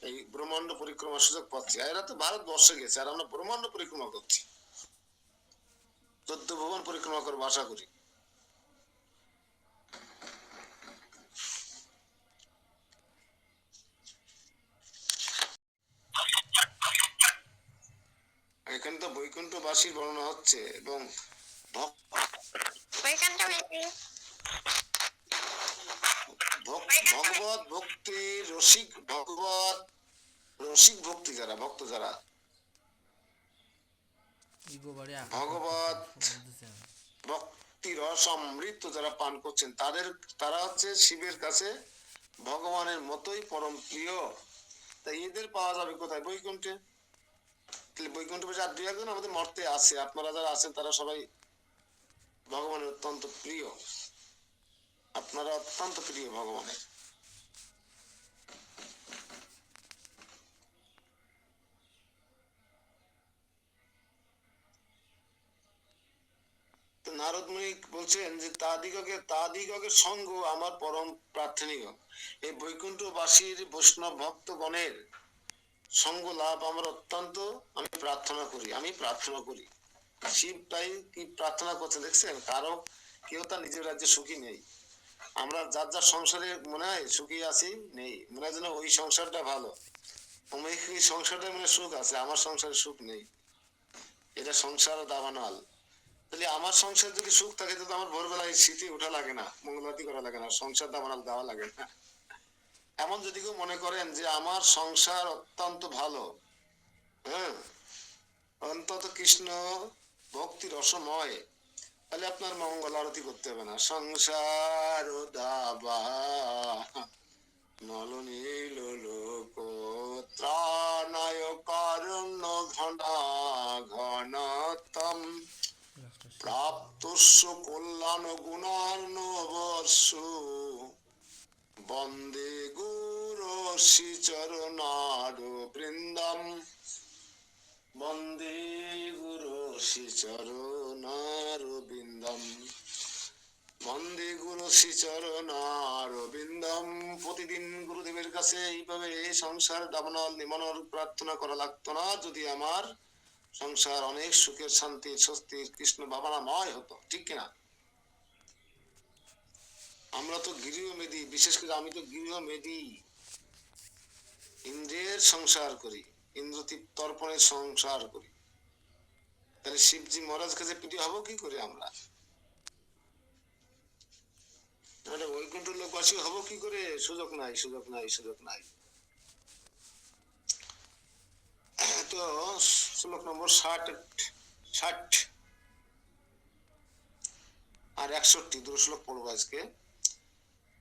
এই ব্রহ্মাণ্ড পরিক্রমার সুযোগ পাচ্ছি। আর এরা তো ভারতবর্ষে গেছে, আর আমরা ব্রহ্মাণ্ড পরিক্রমা করছি। 14 ভুবন পরিক্রমা করবো আশা করি। এখানে তো বৈকুণ্ঠবাসীর বর্ণনা হচ্ছে এবং ভগবত ভক্তি রসিক, ভগবত রসিক ভক্তি যারা ভক্ত, যারা ভগবত ভক্তি রস অমৃত যারা পান করছেন, তারা হচ্ছে শিবের কাছে ভগবানের মতোই পরম প্রিয়। তাই এদের পাওয়া যাবে কোথায়? বৈকুণ্ঠে। বৈকুণ্ঠ বেশি আর 2-1 আমাদের মর্তে আছে, আপনারা যারা আছেন তারা সবাই ভগবানের অত্যন্ত প্রিয়। আপনারা অত্যন্ত প্রিয় ভগবানের। তো নারদ মুনি বলছেন যে তাদিগকে সঙ্গ আমার পরম প্রার্থনীয়। এই বৈকুণ্ঠবাসীর বৈষ্ণব ভক্তগণের সঙ্গ লাভ আমার অত্যন্ত আমি প্রার্থনা করি। শিব তাই কি প্রার্থনা করছে দেখছেন, কারো কেউ তার নিজের রাজ্যে সুখী নেই। আমরা যার যার সংসারে মনে হয় সুখী আছি, নেই, মনে হয় যেন ওই সংসারটা ভালো, এই সংসারটা মানে সুখ আছে, আমার সংসারে সুখ নেই। এটা সংসার দাবানল। তাহলে আমার সংসার যদি সুখ থাকে তো আমার ভোরবেলায় শীতে ওঠা লাগে না, মঙ্গলারতি করা লাগে না, সংসার দাবানল দেওয়া লাগে না। এমন যদি কেউ মনে করেন যে আমার সংসার অত্যন্ত ভালো, হ্যাঁ, অন্তত কৃষ্ণ ভক্তি রসময়, তাহলে আপনার মঙ্গল আরতি করতে হবে না। সংসার দাবা নল নীল লোক ত্রাণায় কারণ ঘনা ঘনতম প্রাপ্তস্য কল্যাণ গুণার্ণবর্ষ বন্দে গুরু শ্রীচরণার বৃন্দম বন্দে গুরু শ্রীচরণার বৃন্দম বন্দে গুরু শ্রীচরণার বৃন্দম। প্রতিদিন গুরুদেবের কাছে এইভাবে সংসার দাবানল নিমনর প্রার্থনা করা লাগতো না যদি আমার সংসার অনেক সুখের শান্তির স্বস্তির কৃষ্ণ ভাবনাময় হতো, ঠিক কিনা? আমরা তো গৃহমেধি, বিশেষ করে আমি তো গৃহমেধি, ইন্দ্রের সংসার করি, ইন্দ্রতর্পণের সংসার করি। তাহলে শিবজি মহারাজ কাছে প্রিয় হবো কি করে আমরা? বৈকুণ্ঠ লোকবাসী হবো কি করে? সুযোগ নাই, সুযোগ নাই, সুযোগ নাই। তো শ্লোক নম্বর 60 আর 61 দুটো শ্লোক পড়বো আজকে।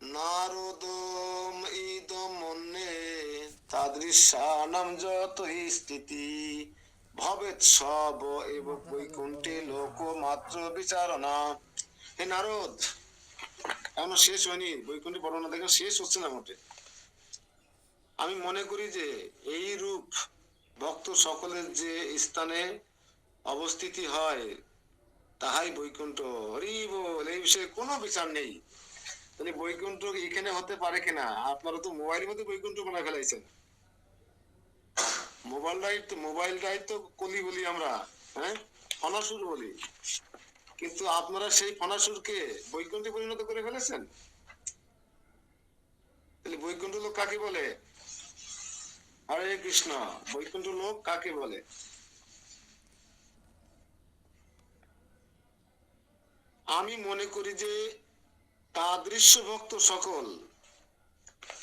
নারদম ইদম মন্যে তাদৃশানাম যত স্থিতি ভবেৎ সব এব বৈকুণ্ঠে লোক মাত্র বিচারণা। হে নারদ, এখনো শেষ হয়নি, বৈকুণ্ঠে বর্ণনা দেখেন শেষ হচ্ছে না মোটে। আমি মনে করি যে এই রূপ ভক্ত সকলের যে স্থানে অবস্থিতি হয় তাহাই বৈকুণ্ঠ। হরি বল, এই বিষয়ে কোনো বিচার নেই। তাহলে বৈকুণ্ঠ এখানে হতে পারে কিনা? আপনারা তো মোবাইলের মধ্যে বৈকুণ্ঠ বানায় ফেলাইছেন। মোবাইলটাই তো কলি বলি আমরা, হ্যাঁ, ফনাসুর বলি, কিন্তু আপনারা সেই ফনাসুরকে বৈকুণ্ঠে পরিণত করে ফেলেছেন। তাহলে বৈকুণ্ঠ লোক কাকে বলে? হরে কৃষ্ণ, বৈকুণ্ঠ লোক কাকে বলে? আমি মনে করি যে তাদৃশ্য ভক্ত সকল,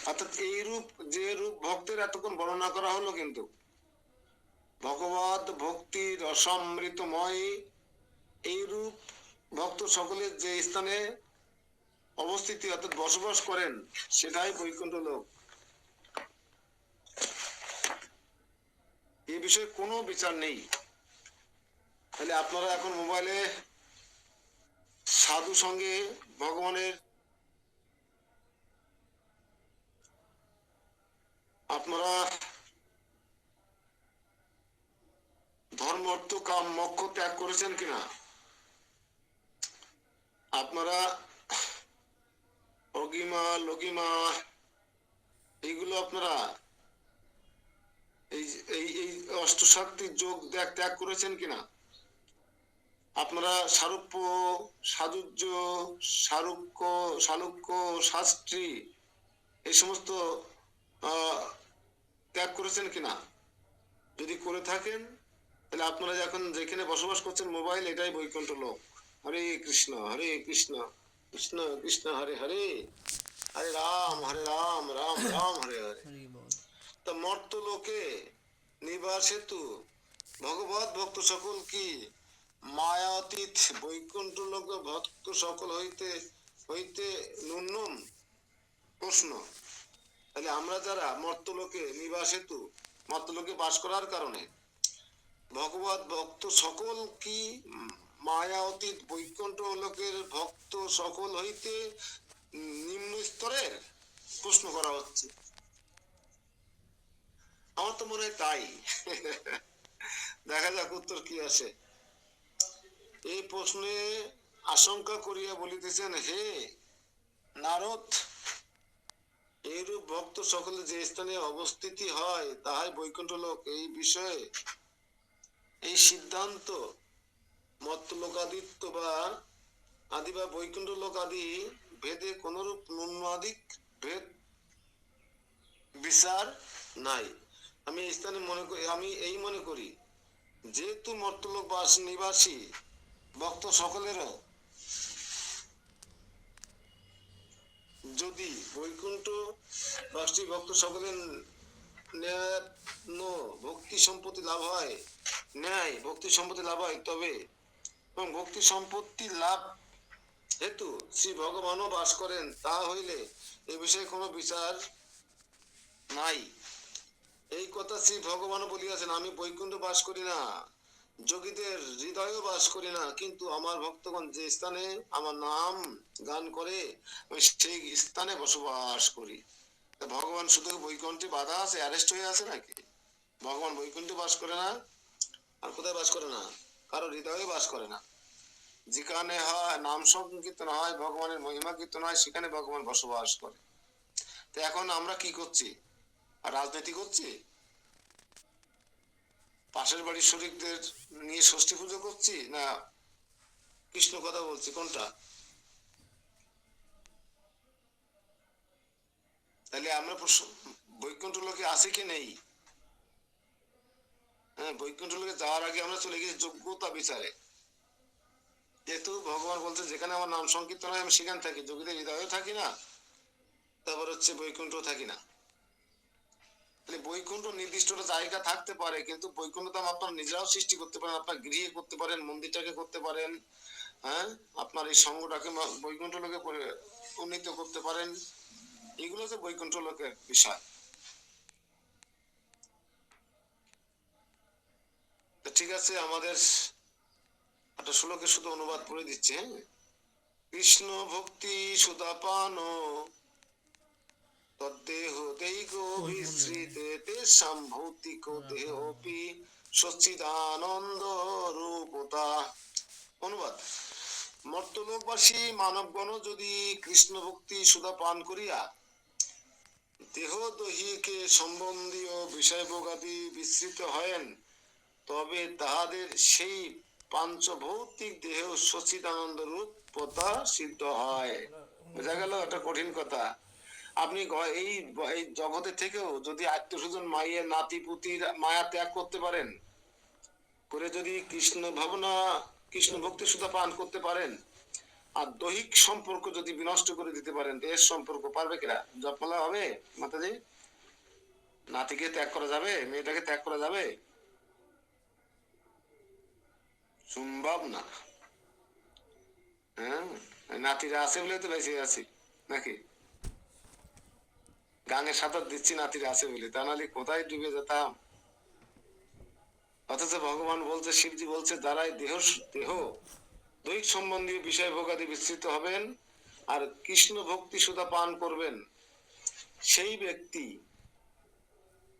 অর্থাৎ এই রূপ, যে রূপ ভক্তের এতক্ষণ বর্ণনা করা হলো, কিন্তু ভগবত ভক্তি রসামৃতময় এই রূপ ভক্ত সকলের যে স্থানে অবস্থিতি অর্থাৎ বসবাস করেন সেটাই বৈকুণ্ঠ লোক। এই বিষয়ে কোনো বিচার নেই। তাহলে আপনারা এখন মোবাইলে সাধু সঙ্গে ভগবানের, আপনারা ধর্ম অর্থ কাম মোক্ষ ত্যাগ করেছেন কিনা? আপনারা অগিমা লগিমা এইগুলো আপনারা এই এই এই অষ্টশক্তির যোগ ত্যাগ করেছেন কিনা? আপনারা সারূপ্য, সাজুজ্য, সালুক্য, শাস্ত্রী এই সমস্ত ত্যাগ করেছেন কিনা? যদি করে থাকেন তাহলে আপনারা যখন যেখানে বসবাস করছেন মোবাইল, এটাই বৈকুণ্ঠ লোক। হরে কৃষ্ণ কৃষ্ণ কৃষ্ণ হরে হরে, হরে রাম রাম রাম হরে হরে। তা মর্ত লোকে নিবাস হেতু ভগবত ভক্ত সকল কি মায়াতীত বৈকুণ্ঠ লোক ভক্ত সকল হইতে হইতে ন্যূনম প্রশ্ন। তাহলে আমরা যারা মর্তলোকে নিবাস হেতু, মর্তলোকে বাস করার কারণে ভগবত ভক্ত সকল কি মায়া অতীত বৈকুণ্ঠ লোকের ভক্ত সকল হইতে নিম্ন স্তরের প্রশ্ন করা হচ্ছে। আমার তো মনে হয় তাই। দেখা যাক উত্তর কি আসে। এই প্রশ্নে আশঙ্কা করিয়া বলিতেছেন, হে নারদ, এইরূপ ভক্ত সকলে যে স্থানে অবস্থিতি হয় তাহাই বৈকুণ্ঠ লোক। এই বিষয়ে এই সিদ্ধান্ত মত্তলোকাদিত্য বা আদি বা বৈকুণ্ঠ লোক আদি ভেদে কোনরূপ ন্যূনাধিক ভেদ বিচার নাই। আমি এই স্থানে আমি এই মনে করি, যেহেতু মর্তলোক নিবাসী ভক্ত সকলেরও যদি বৈকুণ্ঠ বাসী ভক্ত সকলের ভক্তি সম্পত্তি লাভ হয়, ন্যায় ভক্তি সম্পত্তি লাভ হয়, তবে এবং ভক্তি সম্পত্তি লাভ হেতু শ্রী ভগবানও বাস করেন, তা হইলে এ বিষয়ে কোনো বিচার নাই। এই কথা শ্রী ভগবান বলিয়াছেন, আমি বৈকুণ্ঠ বাস করি না, যোগীদের হৃদয়ও বাস করি না, কিন্তু আমার ভক্তগণ যে স্থানে আমার নাম গান করে আমি সেই স্থানে বসবাস করি। ভগবান শুধু বৈকুণ্ঠে বাধা আছে, অ্যারেস্ট হয়ে আছে নাকি? ভগবান বৈকুণ্ঠে বাস করে না, আর কোথায় বাস করে না? কারো হৃদয়ে বাস করে না। যেখানে হয় নাম সংকীর্তন হয়, ভগবানের মহিমা কীর্তন হয়, সেখানে ভগবান বসবাস করে। তো এখন আমরা কি করছি? আর রাজনীতি করছি? পাশের বাড়ির শরীরদের নিয়ে ষষ্ঠী পুজো করছি, না কৃষ্ণ কথা বলছি? কোনটা? তাহলে আমরা বৈকুণ্ঠ লোকে আছে কি নেই? হ্যাঁ, বৈকুণ্ঠ লোকে যাওয়ার আগে আমরা চলে গেছি যোগ্যতা বিচারে। যেহেতু ভগবান বলছে যেখানে আমার নাম সংকীর্তন হয় আমি সেখানে থাকি, যোগীদের হৃদয়ে থাকি না, তারপর হচ্ছে বৈকুণ্ঠ থাকি না। বৈকুণ্ঠ নির্দিষ্ট জায়গা থাকতে পারে, কিন্তু বৈকুণ্ঠ তো আপনার নিজেরাও সৃষ্টি করতে পারেন, আপনার গৃহে করতে পারেন, মন্দিরটাকে করতে পারেন, হ্যাঁ, আপনার এই সঙ্গটাকে বৈকুণ্ঠ লোকে উন্নীত করতে পারেন। এগুলো হচ্ছে বৈকুণ্ঠ লোকের বিষয়। ঠিক আছে, আমাদের একটা শ্লোকে শুধু অনুবাদ করে দিচ্ছে। হ্যাঁ, কৃষ্ণ ভক্তি সুদাপান তদ্দেহ দেহিকো বিস্মৃতে তেষাং ভৌতিকো দেহোপি সচ্চিদানন্দ রূপতা। অনুবাদ: মর্তলোকবাসী মানবগণ যদি কৃষ্ণ ভক্তি সুধা পান করিয়া দেহ দৈহিকে সম্বন্ধীয় বিষয়ভোগাদি বিস্মৃত হয়েন, তবে তাহাদের সেই পাঞ্চভৌতিক দেহ সচ্চিদানন্দ রূপতা সিদ্ধ হয়। বোঝা গেল? একটা কঠিন কথা। আপনি এই এই জগতে থেকেও যদি আত্মস্বজন মায়ের নাতি পুতির মায়া ত্যাগ করতে পারেন, করে যদি কৃষ্ণ ভাবনা কৃষ্ণ ভক্তি সুধা পান করতে পারেন, আর দৈহিক সম্পর্ক যদি বিনষ্ট করে দিতে পারেন, দেহের সম্পর্ক পারবে কিনা? জপমালা হবে মাতাজি? নাতিকে ত্যাগ করা যাবে? মেয়েটাকে ত্যাগ করা যাবে? সম্ভব না। হ্যাঁ, নাতিরা আছে বলে তো বেঁচে আছি নাকি? গাঙের সাঁতার দিচ্ছি নাতিরা আছে বলে, তা নাহলে কোথায় ডুবে যেতাম। অথচ ভগবান বলছে, শিবজি বলছে, যারাই দেহ দেহ দৈহিক সম্বন্ধীয় বিষয় ভোগাদি বিস্তৃত হবেন আর কৃষ্ণ ভক্তি সুধা পান করবেন, সেই ব্যক্তি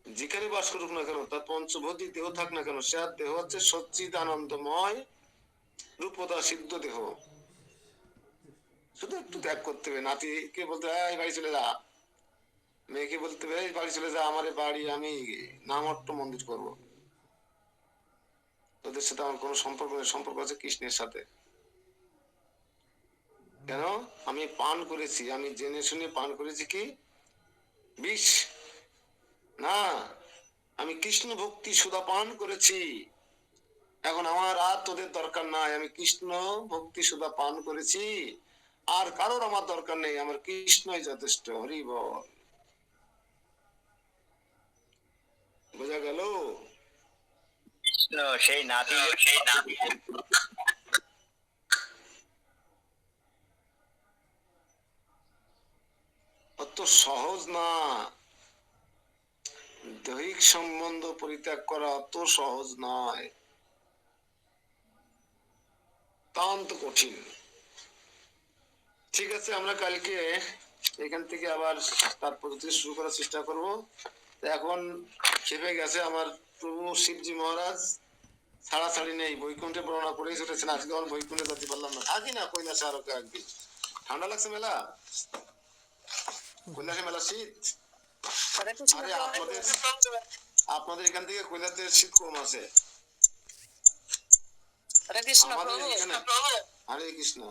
যেখানে বাস করুক না কেন, তার পঞ্চভৌতিক দেহ থাক না কেন, সে দেহ হচ্ছে সচ্চিদানন্দময় রূপতা সিদ্ধ দেহ। শুধু একটু ত্যাগ করতে হবে। নাতিকে বলতে হয় বাড়ি চলে যা, মেয়েকে বলতে হবে বাড়ি চলে যা, আমার বাড়ি আমি নামট্ট মন্দির করব। ওদের সাথে আমার কোনো সম্পর্ক নেই, সম্পর্ক আছে কৃষ্ণের সাথে। কেন? আমি পান করেছি, আমি জেনে শুনে পান করেছি কি বিষ না, আমি কৃষ্ণ ভক্তি সুধা পান করেছি। এখন আমার আর তোদের দরকার নাই, আমি কৃষ্ণ ভক্তি সুধা পান করেছি, আর কারোর আমার দরকার নেই, আমার কৃষ্ণই যথেষ্ট। হরি বল। বোঝা গেল? সেই নাতি অত সহজ না, দৈহিক সম্বন্ধ পরিত্যাগ করা অত সহজ নয়, অত্যন্ত কঠিন। ঠিক আছে, আমরা কালকে এখান থেকে আবার তার পদ্ধতি শুরু করার চেষ্টা করব। তো এখন খেপে গেছে আমার প্রভু শিবজি মহারাজ, ছাড়াছাড়ি নেই, বৈকুণ্ঠে বর্ণনা করেই চলেছেন। আজকে আমার বৈকুণ্ঠে যেতে পারলাম না, থাকি না কৈলাসে আরো কয়েকদিন। ঠান্ডা লাগছে মেলা, কৈলাসে মেলা শীত। হরে কৃষ্ণ আরে আপনাদের এখান থেকে কৈলাসের শীত কম আছে। হরে কৃষ্ণ আমাদের প্রভু। এখানে হরে কৃষ্ণ।